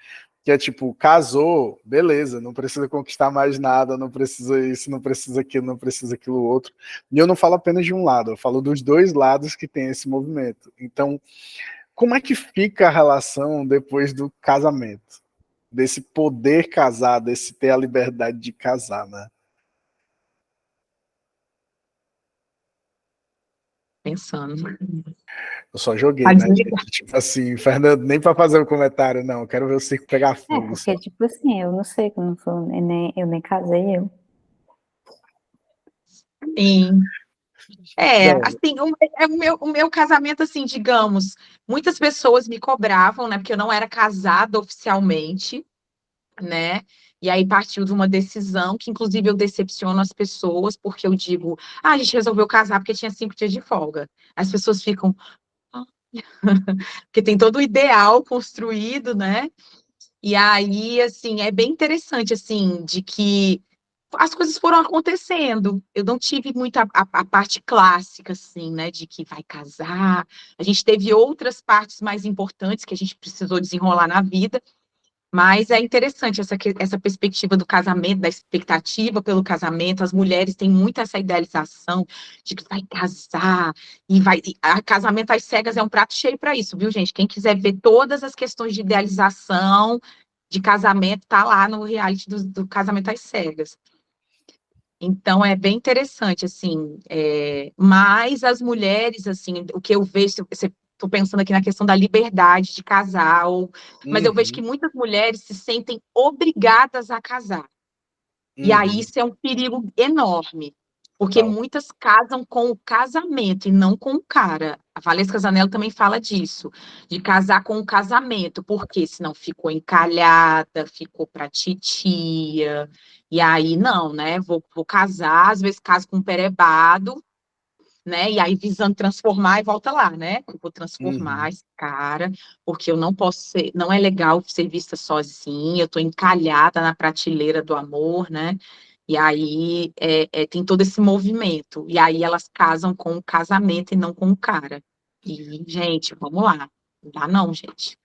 que é tipo, casou, beleza, não precisa conquistar mais nada, não precisa isso, não precisa aquilo, não precisa aquilo outro. E eu não falo apenas de um lado, eu falo dos dois lados que tem esse movimento. Então, como é que fica a relação depois do casamento? Desse poder casar, desse ter a liberdade de casar, né? Pensando. Eu só joguei, Mas, né, gente? Tipo assim, Fernando, nem para fazer um comentário, não. Eu quero ver o circo pegar fogo. Só. Porque, tipo assim, eu não sei, que eu, não sou, eu nem casei, eu. sim. É, Não. assim, o meu casamento, assim, digamos, muitas pessoas me cobravam, né, porque eu não era casada oficialmente, né, e aí partiu de uma decisão que, inclusive, eu decepciono as pessoas, porque eu digo, a gente resolveu casar porque tinha 5 dias de folga. As pessoas ficam, "Ah", porque tem todo o ideal construído, né, e aí, assim, é bem interessante, assim, de que as coisas foram acontecendo. Eu não tive muita a parte clássica, assim, né, de que vai casar. A gente teve outras partes mais importantes que a gente precisou desenrolar na vida, mas é interessante essa perspectiva do casamento, da expectativa pelo casamento. As mulheres têm muito essa idealização de que vai casar e vai. Casamento às cegas é um prato cheio para isso, viu, gente? Quem quiser ver todas as questões de idealização de casamento, tá lá no reality do Casamento às Cegas. Então, é bem interessante, assim, mas as mulheres, assim, o que eu vejo, estou pensando aqui na questão da liberdade de casar, mas eu vejo que Uhum, muitas mulheres se sentem obrigadas a casar. E aí uhum, isso é um perigo enorme, porque total. muitas casam com o casamento e não com o cara. A Valesca Zanello também fala disso, de casar com o casamento, porque senão ficou encalhada, ficou pra titia, e aí não, né? Vou casar, às vezes caso com um perebado, né? E aí visando transformar e volta lá, né? Eu vou transformar Uhum, esse cara, porque eu não posso ser, não é legal ser vista sozinha, eu tô encalhada na prateleira do amor, né? E aí tem todo esse movimento. E aí elas casam com o casamento e não com o cara. E, gente, vamos lá. Não dá não, gente.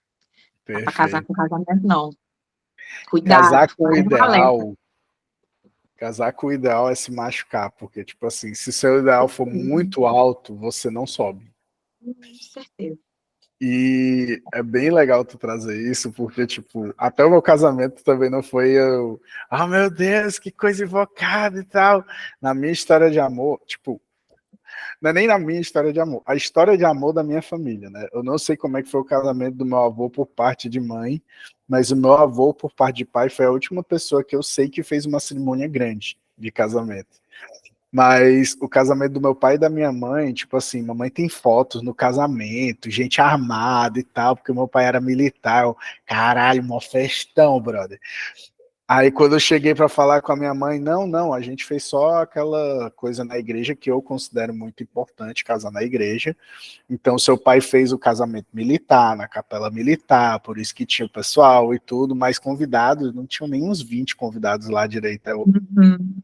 Dá pra casar perfeito. com casamento, não. Cuidado, Casar com o faz um alerta. ideal, casar com o ideal é se machucar, porque, tipo assim, se seu ideal for muito alto, você não sobe. Com certeza. E é bem legal tu trazer isso, porque, tipo, até o meu casamento também não foi eu, ah, meu Deus, que coisa invocada e tal. Na minha história de amor, tipo, não é nem na minha história de amor, a história de amor da minha família, né? Eu não sei como é que foi o casamento do meu avô por parte de mãe, mas o meu avô por parte de pai foi a última pessoa que eu sei que fez uma cerimônia grande de casamento. Mas o casamento do meu pai e da minha mãe, tipo assim, mamãe tem fotos no casamento, gente armada e tal, porque meu pai era militar. Eu, caralho, mó festão, brother. Aí quando eu cheguei para falar com a minha mãe, não, não, a gente fez só aquela coisa na igreja que eu considero muito importante, casar na igreja. Então seu pai fez o casamento militar, na capela militar, por isso que tinha o pessoal e tudo, mas convidados, não tinham nem uns 20 convidados lá direito. Uhum.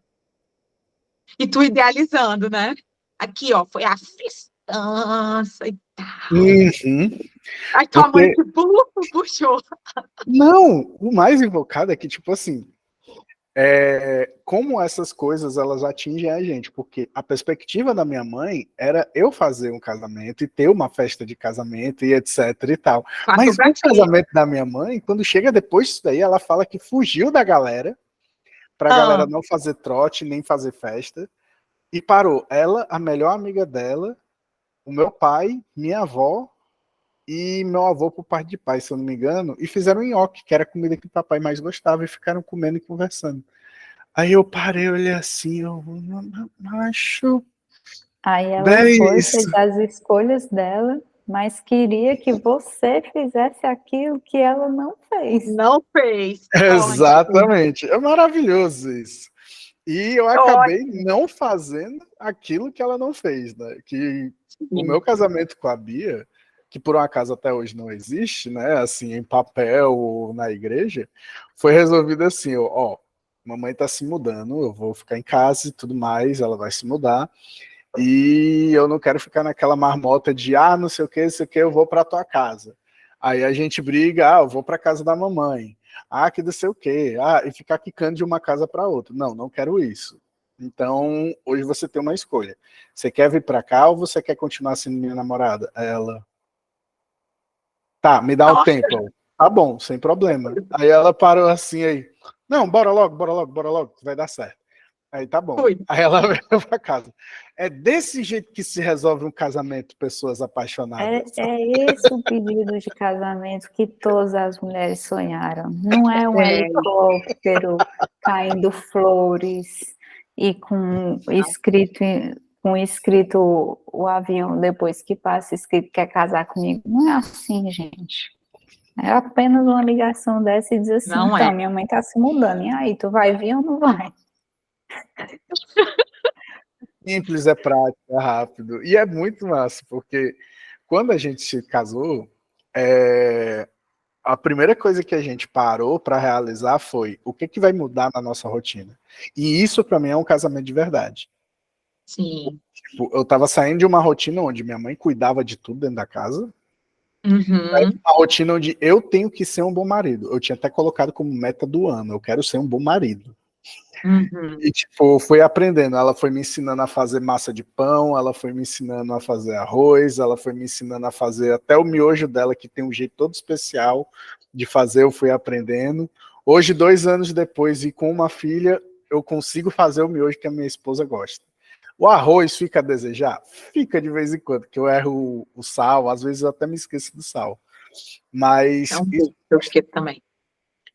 E tu idealizando, né? Aqui, ó, foi a festança e tal. Uhum, Aí tua mãe porque que puxou. não, o mais invocado é que, tipo assim, como essas coisas elas atingem a gente, porque a perspectiva da minha mãe era eu fazer um casamento e ter uma festa de casamento e etc e tal. Passou Mas pra o ti. casamento da minha mãe, quando chega depois disso daí, ela fala que fugiu da galera, pra galera Ah, não fazer trote, nem fazer festa, e parou ela, a melhor amiga dela, o meu pai, minha avó e meu avô por parte de pai, se eu não me engano, e fizeram nhoque, que era a comida que o papai mais gostava, e ficaram comendo e conversando. Aí eu parei, olhei assim, eu, macho, Aí ela foi, 10. fez as escolhas dela, mas queria que você fizesse aquilo que ela não fez. não fez. Ótimo. Exatamente, é maravilhoso isso. E eu acabei não fazendo aquilo que ela não fez, né? Que o Ótimo. meu casamento com a Bia, que por um acaso até hoje não existe, né? Assim, em papel ou na igreja, foi resolvido assim, ó, mamãe tá se mudando, eu vou ficar em casa e tudo mais, ela vai se mudar, e eu não quero ficar naquela marmota de, não sei o que, eu vou pra tua casa. Aí a gente briga, eu vou pra casa da mamãe. que não sei o quê, e ficar quicando de uma casa para outra. Não, não quero isso. Então, hoje você tem uma escolha. Você quer vir para cá ou você quer continuar sendo minha namorada? Ela, tá, me dá o Nossa. tempo. Tá bom, sem problema. Aí ela parou assim aí. Não, bora logo, bora logo, bora logo, vai dar certo. Aí tá bom. Fui. Aí ela veio pra casa. É desse jeito que se resolve um casamento, pessoas apaixonadas. É esse o pedido de casamento que todas as mulheres sonharam. Não é um helicóptero caindo flores e com escrito o avião depois que passa escrito quer casar comigo. Não é assim, gente. É apenas uma ligação dessa e dizer assim, Não então, é. minha mãe tá se mudando, e aí, tu vai vir ou não vai? Simples, é prático, é rápido. E é muito massa, porque quando a gente se casou, a primeira coisa que a gente parou para realizar foi o que vai mudar na nossa rotina. E isso para mim é um casamento de verdade. Sim. Tipo, eu estava saindo de uma rotina onde minha mãe cuidava de tudo dentro da casa, Uhum. uma rotina onde eu tenho que ser um bom marido. Eu tinha até colocado como meta do ano, eu quero ser um bom marido. Uhum. E, tipo, fui aprendendo. Ela foi me ensinando a fazer massa de pão, ela foi me ensinando a fazer arroz, ela foi me ensinando a fazer até o miojo dela, que tem um jeito todo especial de fazer, eu fui aprendendo. Hoje, 2 anos depois, e com uma filha, eu consigo fazer o miojo que a minha esposa gosta. O arroz fica a desejar? Fica de vez em quando, que eu erro o sal, às vezes eu até me esqueço do sal. Mas, É um pouco que eu esqueço também.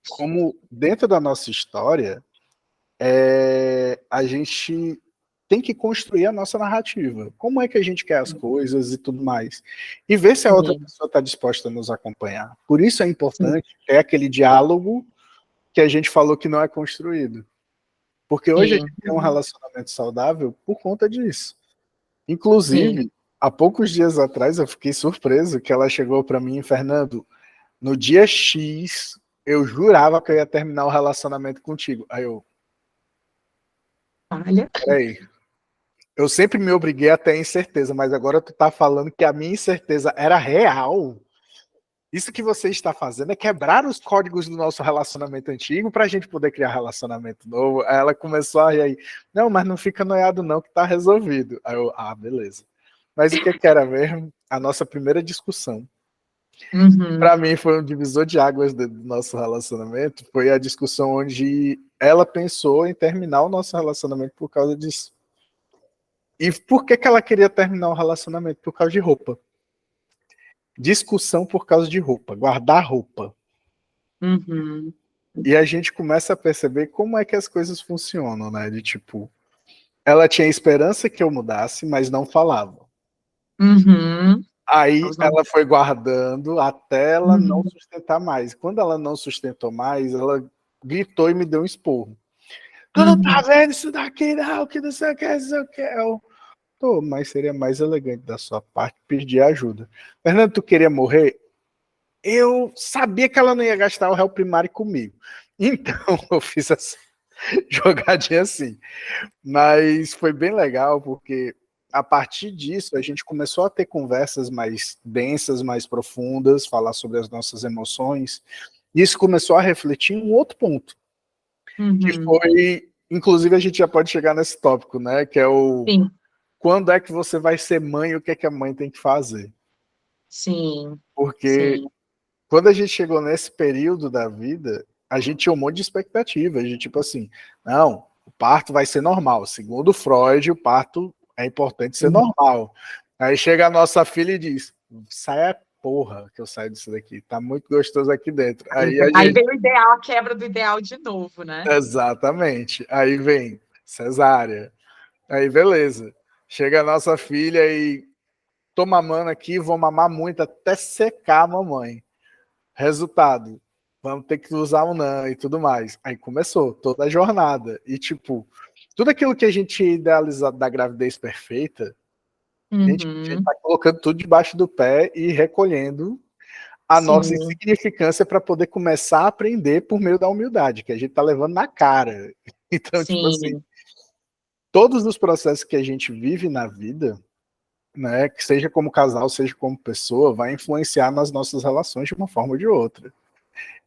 como dentro da nossa história, a gente tem que construir a nossa narrativa. Como é que a gente quer as coisas e tudo mais. E ver se a outra pessoa está disposta a nos acompanhar. Por isso é importante ter aquele diálogo que a gente falou que não é construído. Porque hoje a gente tem um relacionamento saudável por conta disso. Inclusive, há poucos dias atrás eu fiquei surpreso que ela chegou para mim, Fernando, no dia X, eu jurava que eu ia terminar o relacionamento contigo. Aí eu, Olha. peraí, eu sempre me obriguei a ter incerteza, mas agora tu tá falando que a minha incerteza era real. Isso que você está fazendo é quebrar os códigos do nosso relacionamento antigo para a gente poder criar relacionamento novo. Aí ela começou a rir aí. Não, mas não fica noiado não, que tá resolvido. Aí eu, beleza. Mas o que era mesmo? A nossa primeira discussão. Para mim foi um divisor de águas do nosso relacionamento. Foi a discussão onde ela pensou em terminar o nosso relacionamento por causa disso. E por que ela queria terminar o relacionamento? Por causa de roupa. Discussão por causa de roupa, guardar roupa. Uhum. E a gente começa a perceber como é que as coisas funcionam, né? De tipo, ela tinha esperança que eu mudasse, mas não falava. Uhum. Aí ela foi guardando até ela não sustentar mais. Quando ela não sustentou mais, ela gritou e me deu um esporro. Tu não tá vendo isso daqui, não, que não sei o que, não sei o que. Mas seria mais elegante da sua parte pedir ajuda. Fernando, tu queria morrer? Eu sabia que ela não ia gastar o réu primário comigo. Então, eu fiz essa jogadinha assim. Mas foi bem legal, porque a partir disso, a gente começou a ter conversas mais densas, mais profundas, falar sobre as nossas emoções. E isso começou a refletir em um outro ponto. Que foi, inclusive, a gente já pode chegar nesse tópico, né? Que é o... Sim. Quando é que você vai ser mãe e o que é que a mãe tem que fazer? Sim. Porque quando a gente chegou nesse período da vida, a gente tinha um monte de expectativa. A gente, tipo assim, não, o parto vai ser normal. Segundo Freud, o parto é importante ser normal. Aí chega a nossa filha e diz, sai a porra que eu saio disso daqui. Tá muito gostoso aqui dentro. Aí vem o ideal, a quebra do ideal de novo, né? Exatamente. Aí vem cesárea. Aí beleza. Chega a nossa filha e tô mamando aqui, vou mamar muito até secar a mamãe. Resultado, vamos ter que usar o NAN e tudo mais. Aí começou toda a jornada. E, tipo, tudo aquilo que a gente tinha idealizado da gravidez perfeita, a gente tá colocando tudo debaixo do pé e recolhendo a nossa insignificância para poder começar a aprender por meio da humildade, que a gente tá levando na cara. Então, tipo assim, todos os processos que a gente vive na vida, né, que seja como casal, seja como pessoa, vai influenciar nas nossas relações de uma forma ou de outra.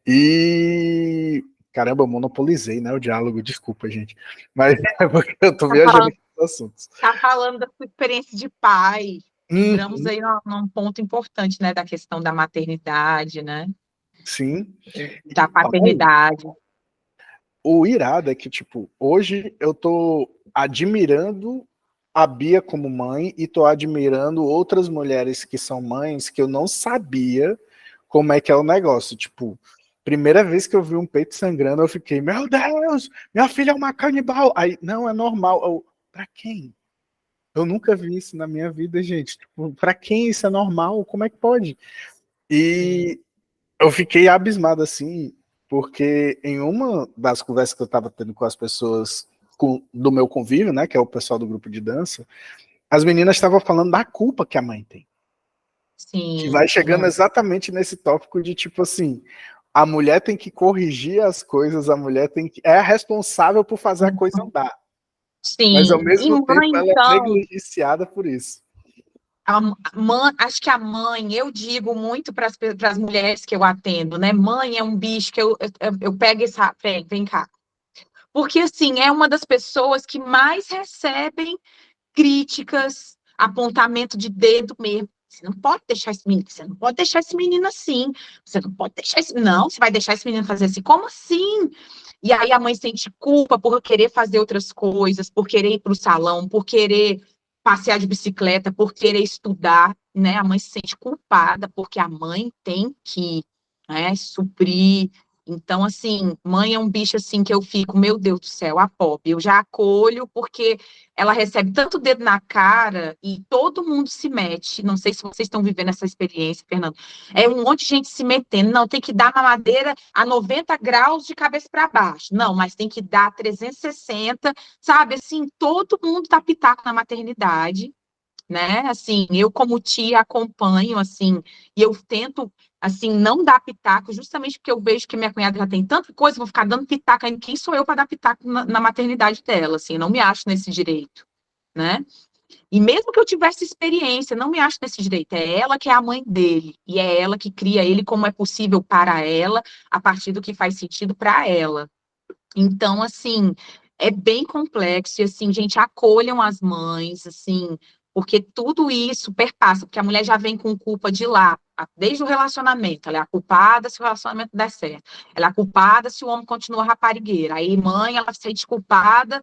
E caramba, eu monopolizei, né, o diálogo, desculpa, gente. Mas é porque eu tô Tá viajando falando, aqui nos assuntos. tá falando da sua experiência de pai. Entramos Uhum, aí num ponto importante, né, da questão da maternidade, né, sim. da Olha, paternidade. o irado é que, tipo, hoje eu tô admirando a Bia como mãe e tô admirando outras mulheres que são mães que eu não sabia como é que é o negócio. Tipo, primeira vez que eu vi um peito sangrando, eu fiquei, meu Deus, minha filha é uma canibal. Aí, não, é normal. Eu, pra quem? Eu nunca vi isso na minha vida, gente. Tipo, pra quem isso é normal? Como é que pode? Sim. E eu fiquei abismado assim, porque em uma das conversas que eu estava tendo com as pessoas do meu convívio, né, que é o pessoal do grupo de dança, as meninas estavam falando da culpa que a mãe tem. Que vai Sim, chegando não. exatamente nesse tópico de tipo assim, a mulher tem que corrigir as coisas, a mulher tem que é a responsável por fazer a coisa andar, mas ao Sim. E mesmo tempo mãe, ela é então, negligenciada por isso. a mãe, acho que a mãe, eu digo muito para as mulheres que eu atendo, né? Mãe é um bicho que eu pego essa. Vem cá. Porque, assim, é uma das pessoas que mais recebem críticas, apontamento de dedo mesmo. Você não pode deixar esse menino, você não pode deixar esse menino assim. Você não pode deixar esse. Não, você vai deixar esse menino fazer assim. Como assim? E aí a mãe sente culpa por querer fazer outras coisas, por querer ir para o salão, por querer passear de bicicleta, por querer estudar, né? A mãe se sente culpada porque a mãe tem que, né, suprir. Então, assim, mãe é um bicho assim que eu fico, meu Deus do céu, a pobre. Eu já acolho porque ela recebe tanto dedo na cara e todo mundo se mete. Não sei se vocês estão vivendo essa experiência, Fernando. É um monte de gente se metendo. Não, tem que dar mamadeira a 90 graus de cabeça para baixo. Não, mas tem que dar 360, sabe? Assim, todo mundo dá pitaco na maternidade, né? Assim, eu como tia acompanho, assim, e eu tento, assim, não dar pitaco, justamente porque eu vejo que minha cunhada já tem tanta coisa, vou ficar dando pitaco ainda. Quem sou eu para dar pitaco na maternidade dela? Assim, não me acho nesse direito, né? E mesmo que eu tivesse experiência, não me acho nesse direito. É ela que é a mãe dele, e é ela que cria ele como é possível para ela, a partir do que faz sentido para ela. Então, assim, é bem complexo, e assim, gente, acolham as mães, assim, porque tudo isso perpassa, porque a mulher já vem com culpa de lá, desde o relacionamento, ela é a culpada se o relacionamento der certo, ela é a culpada se o homem continua raparigueira, aí mãe, ela se sente culpada,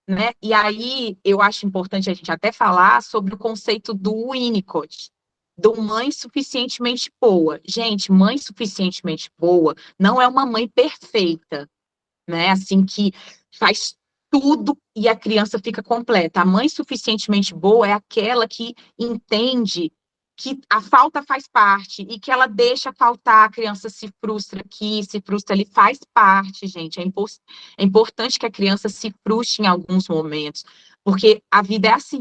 né? E aí eu acho importante a gente até falar sobre o conceito do Winnicott, do mãe suficientemente boa. Gente, mãe suficientemente boa não é uma mãe perfeita, né? Assim que faz tudo e a criança fica completa. A mãe suficientemente boa é aquela que entende que a falta faz parte e que ela deixa faltar, a criança se frustra aqui, se frustra ali, faz parte, gente. É importante que a criança se frustre em alguns momentos, porque a vida é assim,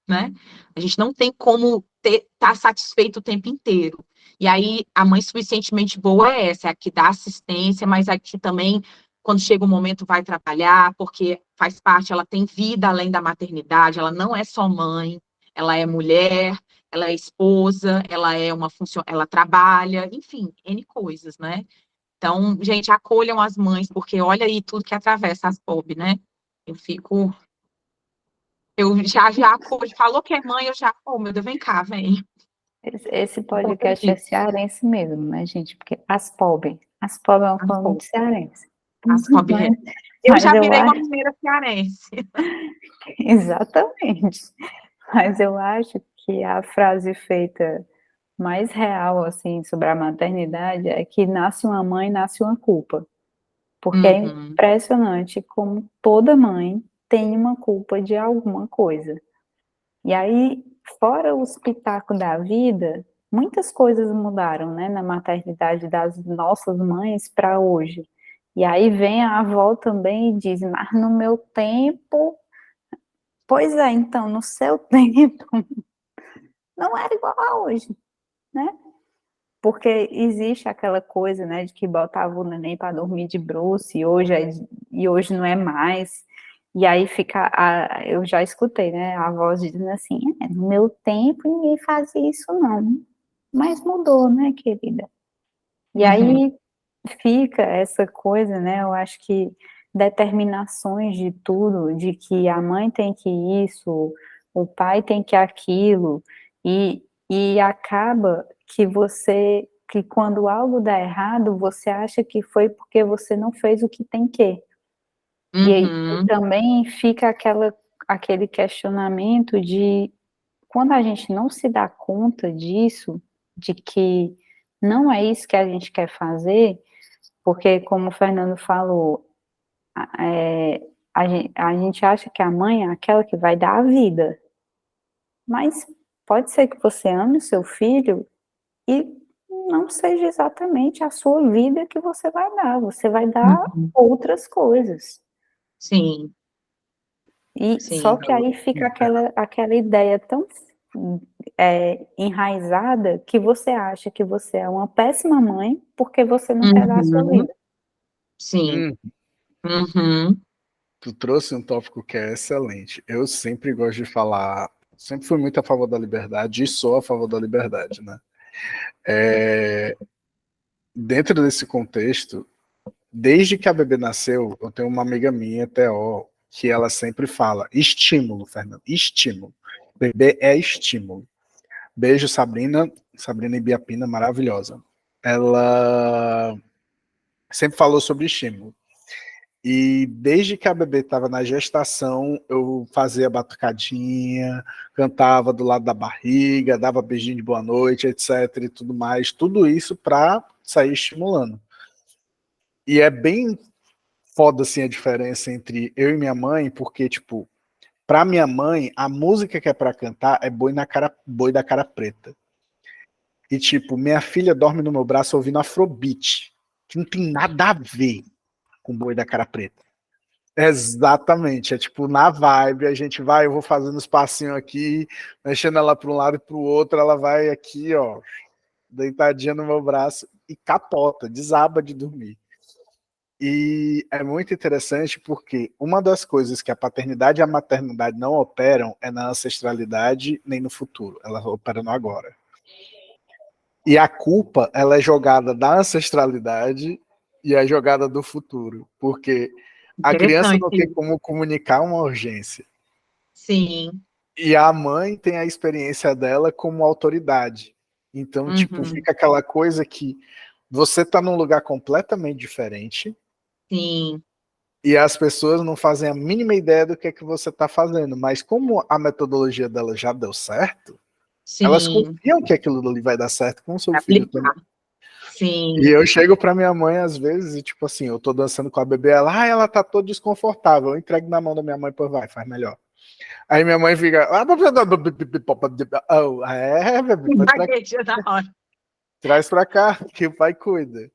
né? A gente não tem como estar satisfeito o tempo inteiro. E aí, a mãe suficientemente boa é essa, é a que dá assistência, mas a que também quando chega o momento vai trabalhar, porque faz parte, ela tem vida além da maternidade, ela não é só mãe, ela é mulher, ela é esposa, ela é uma função, ela trabalha, enfim, N coisas, né? Então, gente, acolham as mães, porque olha aí tudo que atravessa as pobres, né? Eu fico, eu já acolho, falou que é mãe, eu já, oh, meu Deus, vem cá, vem. Esse podcast é Importantíssimo. cearense mesmo, né, gente? Porque as pobres é uma As coisa muito pobres, cearense. as pobres. Mas, Eu mas já eu virei uma acho, mineira cearense. exatamente. Mas eu acho que a frase feita mais real, assim, sobre a maternidade é que nasce uma mãe, nasce uma culpa. Porque é Uhum. impressionante como toda mãe tem uma culpa de alguma coisa. E aí, fora o espetáculo da vida, muitas coisas mudaram, né, na maternidade das nossas mães para hoje. E aí vem a avó também e diz, mas no meu tempo, pois é, então, no seu tempo, não era igual a hoje, né? Porque existe aquela coisa, né, de que botava o neném para dormir de bruço e hoje não é mais. E aí fica, eu já escutei, né, a voz dizendo assim, no meu tempo ninguém fazia isso não, mas mudou, né, querida? E Uhum. aí fica essa coisa, né? Eu acho que determinações de tudo, de que a mãe tem que isso, o pai tem que aquilo, e acaba que quando algo dá errado, você acha que foi porque você não fez o que tem que. E aí Uhum. também fica aquele questionamento de quando a gente não se dá conta disso, de que não é isso que a gente quer fazer, porque como o Fernando falou, a gente acha que a mãe é aquela que vai dar a vida, mas pode ser que você ame o seu filho e não seja exatamente a sua vida que você vai dar Uhum. outras coisas. Sim, E só sim. que aí fica aquela ideia tão enraizada que você acha que você é uma péssima mãe porque você não quer dar a sua Uhum. vida. Sim. Hum, Uhum. tu trouxe um tópico que é excelente. Eu sempre gosto de falar, sempre fui muito a favor da liberdade e sou a favor da liberdade, né? Dentro desse contexto, desde que a bebê nasceu, eu tenho uma amiga minha, Theo, que ela sempre fala: estímulo, Fernando, estímulo. Bebê é estímulo. Beijo, Sabrina. Sabrina Ibiapina, maravilhosa. Ela sempre falou sobre estímulo. E desde que a bebê estava na gestação, eu fazia batucadinha, cantava do lado da barriga, dava beijinho de boa noite, etc. e tudo mais. Tudo isso para sair estimulando. E é bem foda assim a diferença entre eu e minha mãe, porque, tipo, pra minha mãe, a música que é pra cantar é Boi da Cara Preta. E, tipo, minha filha dorme no meu braço ouvindo Afrobeat, que não tem nada a ver com Boi da Cara Preta. Exatamente, é tipo, na vibe, a gente vai, eu vou fazendo os passinhos aqui, mexendo ela para um lado e para o outro, ela vai aqui, ó, deitadinha no meu braço e capota, desaba de dormir. E é muito interessante porque uma das coisas que a paternidade e a maternidade não operam é na ancestralidade nem no futuro, elas operam no agora. E a culpa, ela é jogada da ancestralidade e é jogada do futuro, porque a criança não tem Interessante. como comunicar uma urgência. Sim. E a mãe tem a experiência dela como autoridade. Então, tipo, Uhum. fica aquela coisa que você tá num lugar completamente diferente Sim. e as pessoas não fazem a mínima ideia do que é que você tá fazendo. Mas como a metodologia dela já deu certo, elas Sim. confiam que aquilo ali vai dar certo com o seu filho também. Aplicar. Sim. E eu chego pra minha mãe às vezes e, tipo assim, eu tô dançando com a bebê, ela tá toda desconfortável. Eu entrego na mão da minha mãe, pois vai, faz melhor. Aí minha mãe fica. Oh, bebê, Gagueja na hora. traz pra cá, que o pai cuida.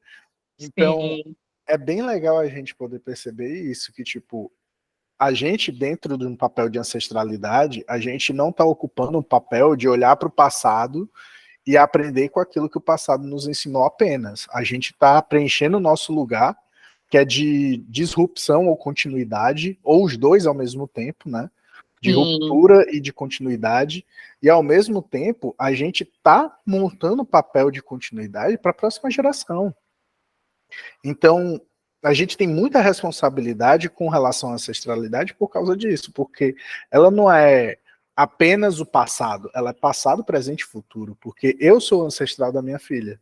Então, Sim. é bem legal a gente poder perceber isso, que, tipo, a gente, dentro de um papel de ancestralidade, a gente não tá ocupando um papel de olhar para o passado e aprender com aquilo que o passado nos ensinou apenas. A gente está preenchendo o nosso lugar, que é de disrupção ou continuidade, ou os dois ao mesmo tempo, né? De Sim. ruptura e de continuidade, e ao mesmo tempo a gente está montando o papel de continuidade para a próxima geração. Então, a gente tem muita responsabilidade com relação à ancestralidade por causa disso, porque ela não é apenas o passado, ela é passado, presente e futuro, porque eu sou ancestral da minha filha.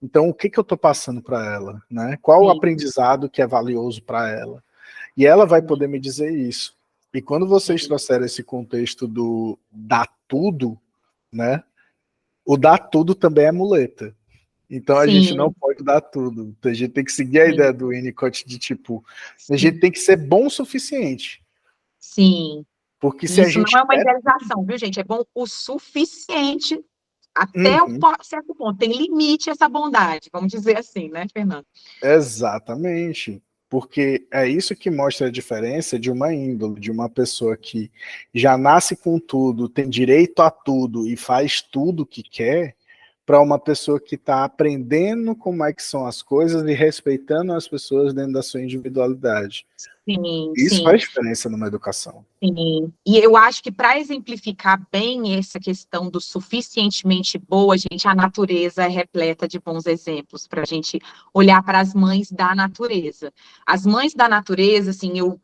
Então, o que, que eu estou passando para ela? Né? Qual o Sim. aprendizado que é valioso para ela? E ela vai poder me dizer isso. E quando vocês Sim. trouxeram esse contexto do dar tudo, né? O dar tudo também é muleta. Então a gente não Sim. pode dar tudo. A gente tem que seguir a ideia Sim. do Winnicott de tipo, a gente Sim. tem que ser bom o suficiente. Sim. Porque se E a isso não gente é uma der idealização, viu, gente? É bom o suficiente até um uhum, certo ponto. Tem limite essa bondade, vamos dizer assim, né, Fernando? exatamente. Porque é isso que mostra a diferença de uma índole, de uma pessoa que já nasce com tudo, tem direito a tudo e faz tudo o que quer, para uma pessoa que está aprendendo como é que são as coisas e respeitando as pessoas dentro da sua individualidade. Sim, Isso sim. faz diferença numa educação. Sim, e eu acho que para exemplificar bem essa questão do suficientemente boa, gente, a natureza é repleta de bons exemplos para a gente olhar para as mães da natureza. As mães da natureza, assim, eu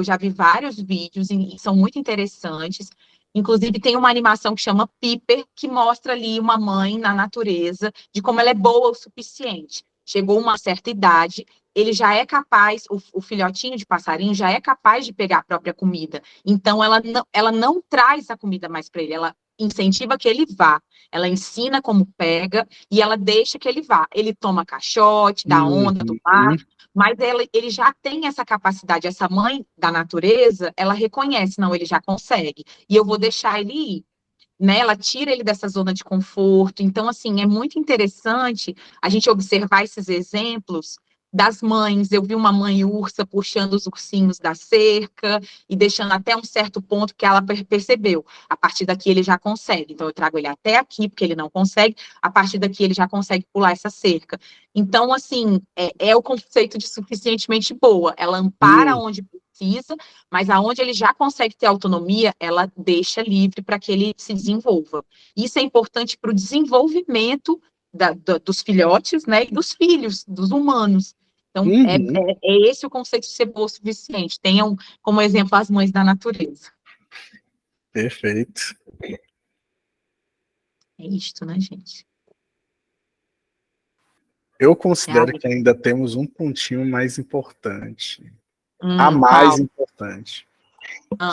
já vi vários vídeos e são muito interessantes. Inclusive, tem uma animação que chama Piper, que mostra ali uma mãe na natureza, de como ela é boa o suficiente. Chegou uma certa idade, ele já é capaz, o filhotinho de passarinho já é capaz de pegar a própria comida. Então, ela não traz a comida mais para ele, ela incentiva que ele vá. Ela ensina como pega e ela deixa que ele vá. Ele toma caixote, da onda, do mar, mas ele já tem essa capacidade. Essa mãe da natureza, ela reconhece, não, ele já consegue. E eu vou deixar ele ir. Né, ela tira ele dessa zona de conforto. Então, assim, é muito interessante a gente observar esses exemplos das mães. Eu vi uma mãe ursa puxando os ursinhos da cerca e deixando até um certo ponto que ela percebeu. A partir daqui ele já consegue. Então, eu trago ele até aqui, porque ele não consegue. A partir daqui ele já consegue pular essa cerca. Então, assim, é o conceito de suficientemente boa. Ela ampara onde precisa, mas aonde ele já consegue ter autonomia, ela deixa livre para que ele se desenvolva. Isso é importante para o desenvolvimento dos filhotes, né, e dos filhos, dos humanos. Então, é esse o conceito de ser boa o suficiente. Tenham como exemplo as mães da natureza. Perfeito. É isto, né, gente? Eu considero que ainda temos um pontinho mais importante. A mais importante.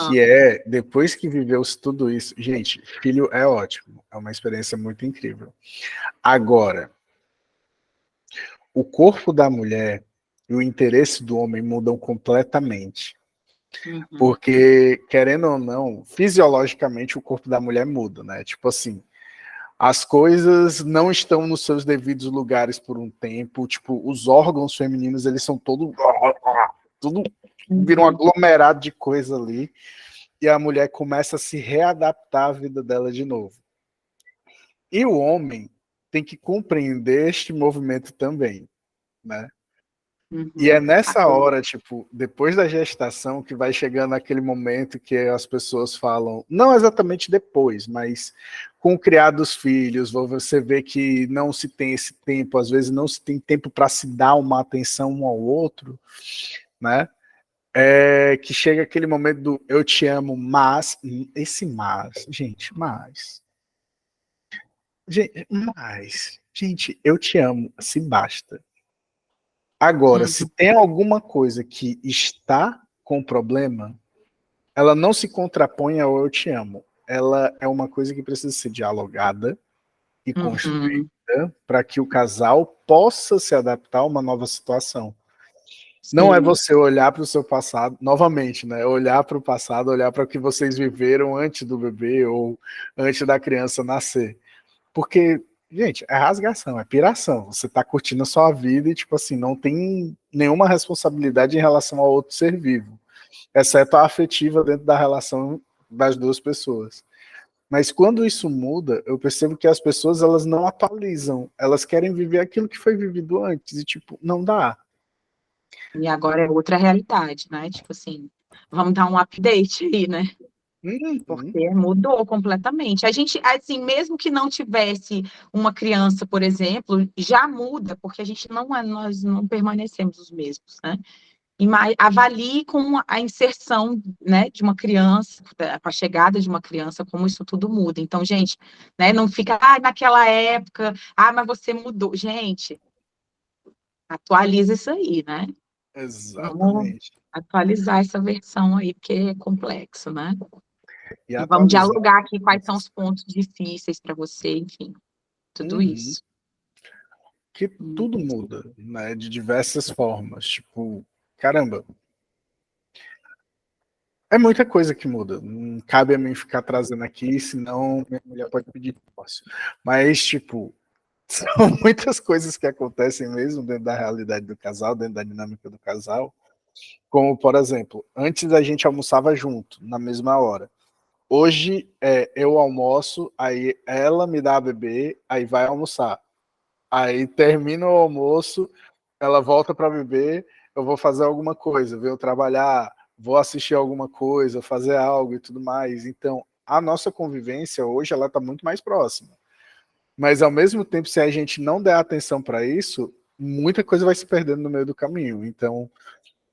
Que é, depois que viveu-se tudo isso, gente, filho é ótimo, é uma experiência muito incrível. Agora, o corpo da mulher e o interesse do homem mudam completamente. Porque, querendo ou não, fisiologicamente o corpo da mulher muda, né? Tipo assim, as coisas não estão nos seus devidos lugares por um tempo, tipo, os órgãos femininos, eles são tudo vira um aglomerado de coisa ali. E a mulher começa a se readaptar à vida dela de novo. E o homem tem que compreender este movimento também, né? E é nessa hora, tipo, depois da gestação, que vai chegando aquele momento que as pessoas falam, não exatamente depois, mas com o criar dos filhos, você vê que não se tem esse tempo, às vezes não se tem tempo para se dar uma atenção um ao outro, né? Que chega aquele momento do eu te amo, mas, gente, eu te amo, se basta. Agora, se tem alguma coisa que está com problema, ela não se contrapõe ao eu te amo. Ela é uma coisa que precisa ser dialogada e construída para que o casal possa se adaptar a uma nova situação. Sim. Não é você olhar para o seu passado, novamente, né? Olhar para o passado, olhar para o que vocês viveram antes do bebê ou antes da criança nascer. Porque, gente, é rasgação, é piração. Você tá curtindo a sua vida e, tipo assim, não tem nenhuma responsabilidade em relação ao outro ser vivo, exceto a afetiva dentro da relação das duas pessoas. Mas quando isso muda, eu percebo que as pessoas, elas não atualizam, elas querem viver aquilo que foi vivido antes e, tipo, não dá. E agora é outra realidade, né? Tipo assim, vamos dar um update aí, né? Porque mudou completamente. A gente, assim, mesmo que não tivesse uma criança, por exemplo, já muda, porque a gente nós não permanecemos os mesmos, né? E avalie com a inserção, né, de uma criança, com a chegada de uma criança, como isso tudo muda. Então, gente, né, não fica, naquela época, mas você mudou. Gente, atualiza isso aí, né? Exatamente. Vamos atualizar essa versão aí, porque é complexo, né? E vamos dialogar aqui quais são os pontos difíceis para você, enfim, tudo isso. Que tudo muda, né? De diversas formas. Tipo, caramba. É muita coisa que muda. Não cabe a mim ficar trazendo aqui, senão minha mulher pode pedir divórcio. Mas, tipo, são muitas coisas que acontecem mesmo dentro da realidade do casal, dentro da dinâmica do casal. Como, por exemplo, antes a gente almoçava junto, na mesma hora. hoje eu almoço, aí ela me dá a beber, aí vai almoçar. Aí termina o almoço, ela volta para beber, eu vou fazer alguma coisa, vou trabalhar, vou assistir alguma coisa, fazer algo e tudo mais. Então, a nossa convivência hoje ela está muito mais próxima. Mas ao mesmo tempo, se a gente não der atenção para isso, muita coisa vai se perdendo no meio do caminho. Então,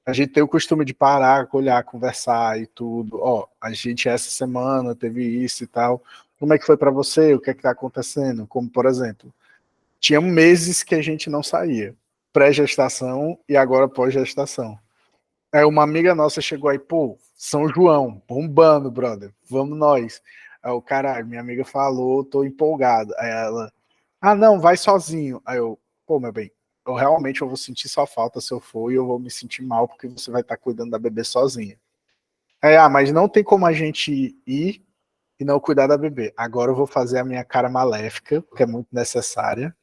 a gente tem o costume de parar, olhar, conversar e tudo. Ó, a gente essa semana teve isso e tal. Como é que foi para você? O que é que tá acontecendo? Como, por exemplo, tinha meses que a gente não saía. Pré-gestação e agora pós-gestação. Aí uma amiga nossa chegou aí, pô, São João, bombando, brother, vamos nós. Aí o caralho, minha amiga falou, tô empolgado. Aí ela, ah não, vai sozinho. Aí eu, pô, meu bem, eu realmente vou sentir sua falta se eu for e eu vou me sentir mal porque você vai estar cuidando da bebê sozinha. Aí, mas não tem como a gente ir e não cuidar da bebê. Agora eu vou fazer a minha cara maléfica, que é muito necessária.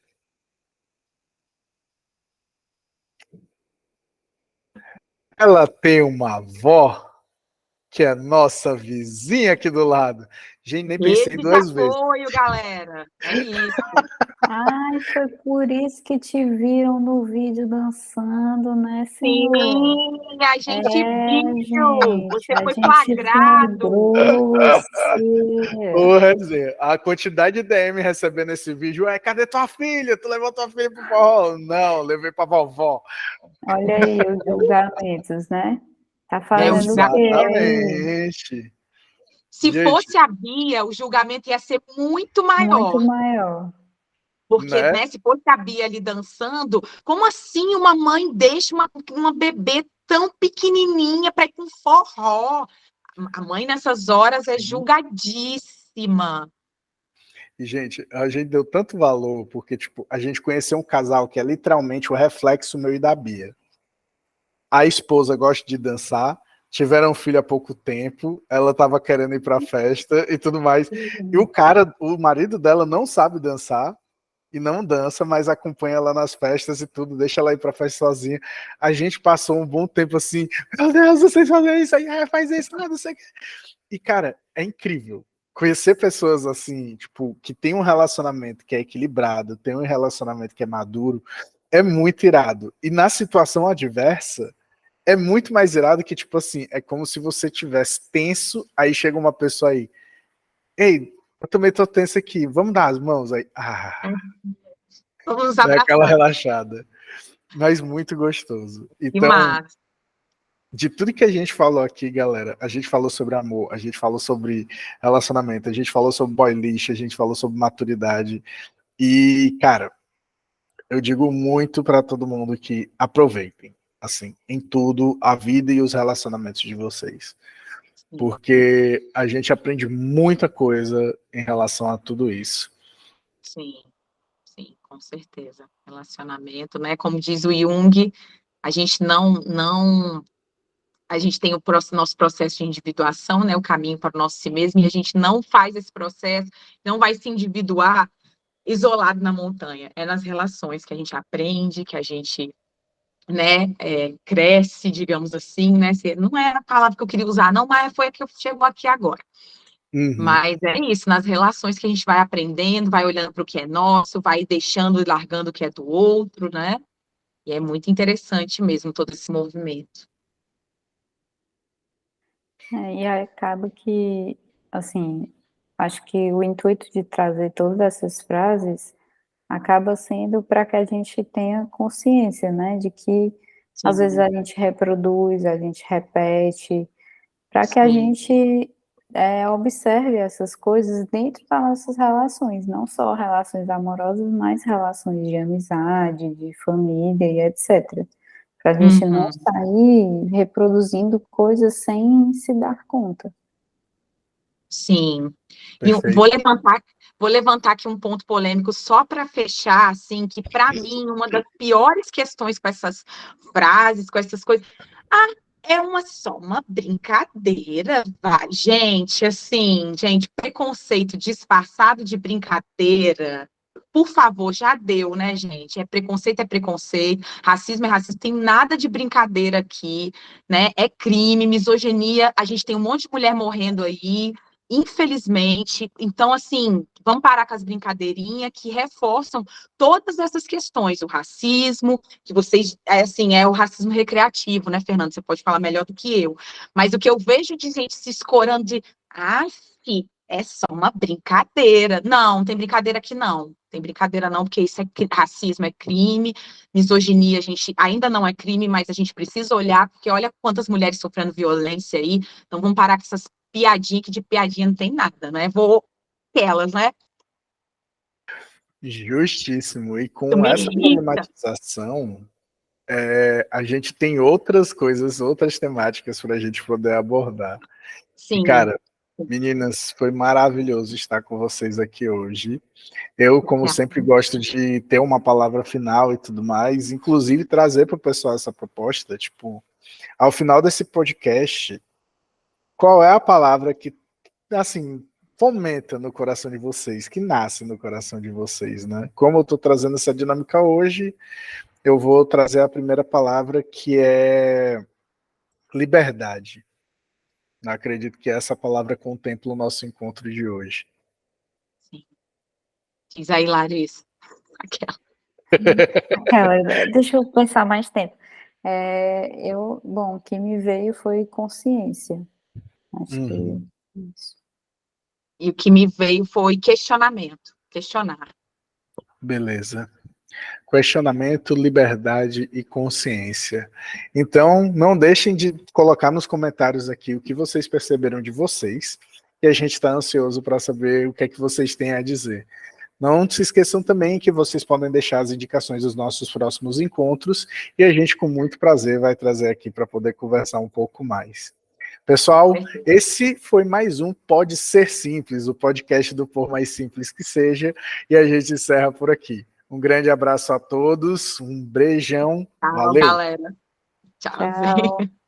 Ela tem uma avó que é nossa vizinha aqui do lado. Gente, nem pensei Esse duas de vezes. apoio, galera. É isso. Ai, foi por isso que te viram no vídeo dançando, né, senhor? Sim, a É, gente viu. gente, Você a foi gente flagrado. flagrou você. Porra, dizer, a quantidade de DM recebendo esse vídeo é: cadê tua filha? Tu levou tua filha pro forró? Não, levei pra vovó. Olha aí os julgamentos, né? Tá É o fazendo o quê julgamento. aí? Exatamente. Se Gente, fosse a Bia, o julgamento ia ser muito Muito maior. maior. Porque, né? né, se fosse a Bia ali dançando, como assim uma mãe deixa uma bebê tão pequenininha para ir com forró? A mãe, nessas horas, é Sim. julgadíssima. E, gente, a gente deu tanto valor porque, tipo, a gente conheceu um casal que é literalmente o reflexo meu e da Bia. A esposa gosta de dançar, tiveram um filho há pouco tempo, ela estava querendo ir para a festa e tudo mais. E o cara, o marido dela não sabe dançar e não dança, mas acompanha ela nas festas e tudo, deixa ela ir para a festa sozinha. A gente passou um bom tempo assim, meu Deus, vocês fazem isso aí, faz isso, não sei o que. E cara, é incrível. Conhecer pessoas assim, tipo, que tem um relacionamento que é equilibrado, tem um relacionamento que é maduro, é muito irado. E na situação adversa, é muito mais irado que, tipo assim, é como se você tivesse tenso, aí chega uma pessoa aí, ei, eu também tô tenso aqui, vamos dar as mãos aí. Vamos nos É aquela abraçando. relaxada. Mas muito gostoso. Que Então, massa. de tudo que a gente falou aqui, galera, a gente falou sobre amor, a gente falou sobre relacionamento, a gente falou sobre boy lixo, a gente falou sobre maturidade. E, cara, eu digo muito para todo mundo que aproveitem, assim, em tudo, a vida e os relacionamentos de vocês. Sim, Porque a gente aprende muita coisa em relação a tudo isso. sim, sim, com certeza. Relacionamento, né? Como diz o Jung, a gente não a gente tem o nosso processo de individuação, né, o caminho para o nosso si mesmo, e a gente não faz esse processo, não vai se individuar isolado na montanha. É nas relações que a gente aprende, que a gente, né, cresce, digamos assim, né? Não é a palavra que eu queria usar, não, mas foi a que chegou aqui agora. Uhum. Mas é isso, nas relações que a gente vai aprendendo, vai olhando para o que é nosso, vai deixando e largando o que é do outro, né? E é muito interessante mesmo todo esse movimento. E aí acaba que, assim, acho que o intuito de trazer todas essas frases acaba sendo para que a gente tenha consciência, né, de que às vezes Sim, a gente reproduz, a gente repete, para que a sim. gente observe essas coisas dentro das nossas relações, não só relações amorosas, mas relações de amizade, de família e etc. Para a gente não Uhum. sair reproduzindo coisas sem se dar conta. Sim. E eu Perfeito. vou levantar aqui um ponto polêmico só para fechar, assim, que para mim uma das piores questões com essas frases, com essas coisas, é só uma brincadeira, vai. Gente, assim, gente, preconceito disfarçado de brincadeira. Por favor, já deu, né, gente? É preconceito, racismo é racismo, tem nada de brincadeira aqui, né? É crime, misoginia, a gente tem um monte de mulher morrendo aí, Infelizmente, então, assim, vamos parar com as brincadeirinhas que reforçam todas essas questões, o racismo, que vocês, assim, é o racismo recreativo, né, Fernando? Você pode falar melhor do que eu. Mas o que eu vejo de gente se escorando de, é só uma brincadeira. Não, tem brincadeira aqui não. Tem brincadeira não, porque isso é racismo, é crime, misoginia, a gente ainda não é crime, mas a gente precisa olhar, porque olha quantas mulheres sofrendo violência aí. Então vamos parar com essas piadinha, que de piadinha não tem nada, né? Vou aquelas, né? Justíssimo. E Eu com me essa irrita. problematização, a gente tem outras coisas, outras temáticas para a gente poder abordar. E, Sim. cara, meninas, foi maravilhoso estar com vocês aqui hoje. Eu, como sempre, gosto de ter uma palavra final e tudo mais, inclusive trazer para o pessoal essa proposta, tipo, ao final desse podcast, qual é a palavra que, assim, fomenta no coração de vocês, que nasce no coração de vocês, né? Como eu estou trazendo essa dinâmica hoje, eu vou trazer a primeira palavra, que é liberdade. Eu acredito que essa palavra contempla o nosso encontro de hoje. Sim. Diz aí, Larissa. Aquela. Deixa eu pensar mais tempo. Bom, o que me veio foi consciência. Acho que isso. E o que me veio foi questionamento. Questionar. Beleza. Questionamento, liberdade e consciência. Então, não deixem de colocar nos comentários aqui o que vocês perceberam de vocês, e a gente está ansioso para saber o que é que vocês têm a dizer. Não se esqueçam também que vocês podem deixar as indicações dos nossos próximos encontros, e a gente, com muito prazer, vai trazer aqui para poder conversar um pouco mais. Pessoal, esse foi mais um Pode Ser Simples, o podcast do Por Mais Simples que Seja, e a gente encerra por aqui. Um grande abraço a todos, um beijão, Tchau, valeu! galera. Tchauzinho. Tchau.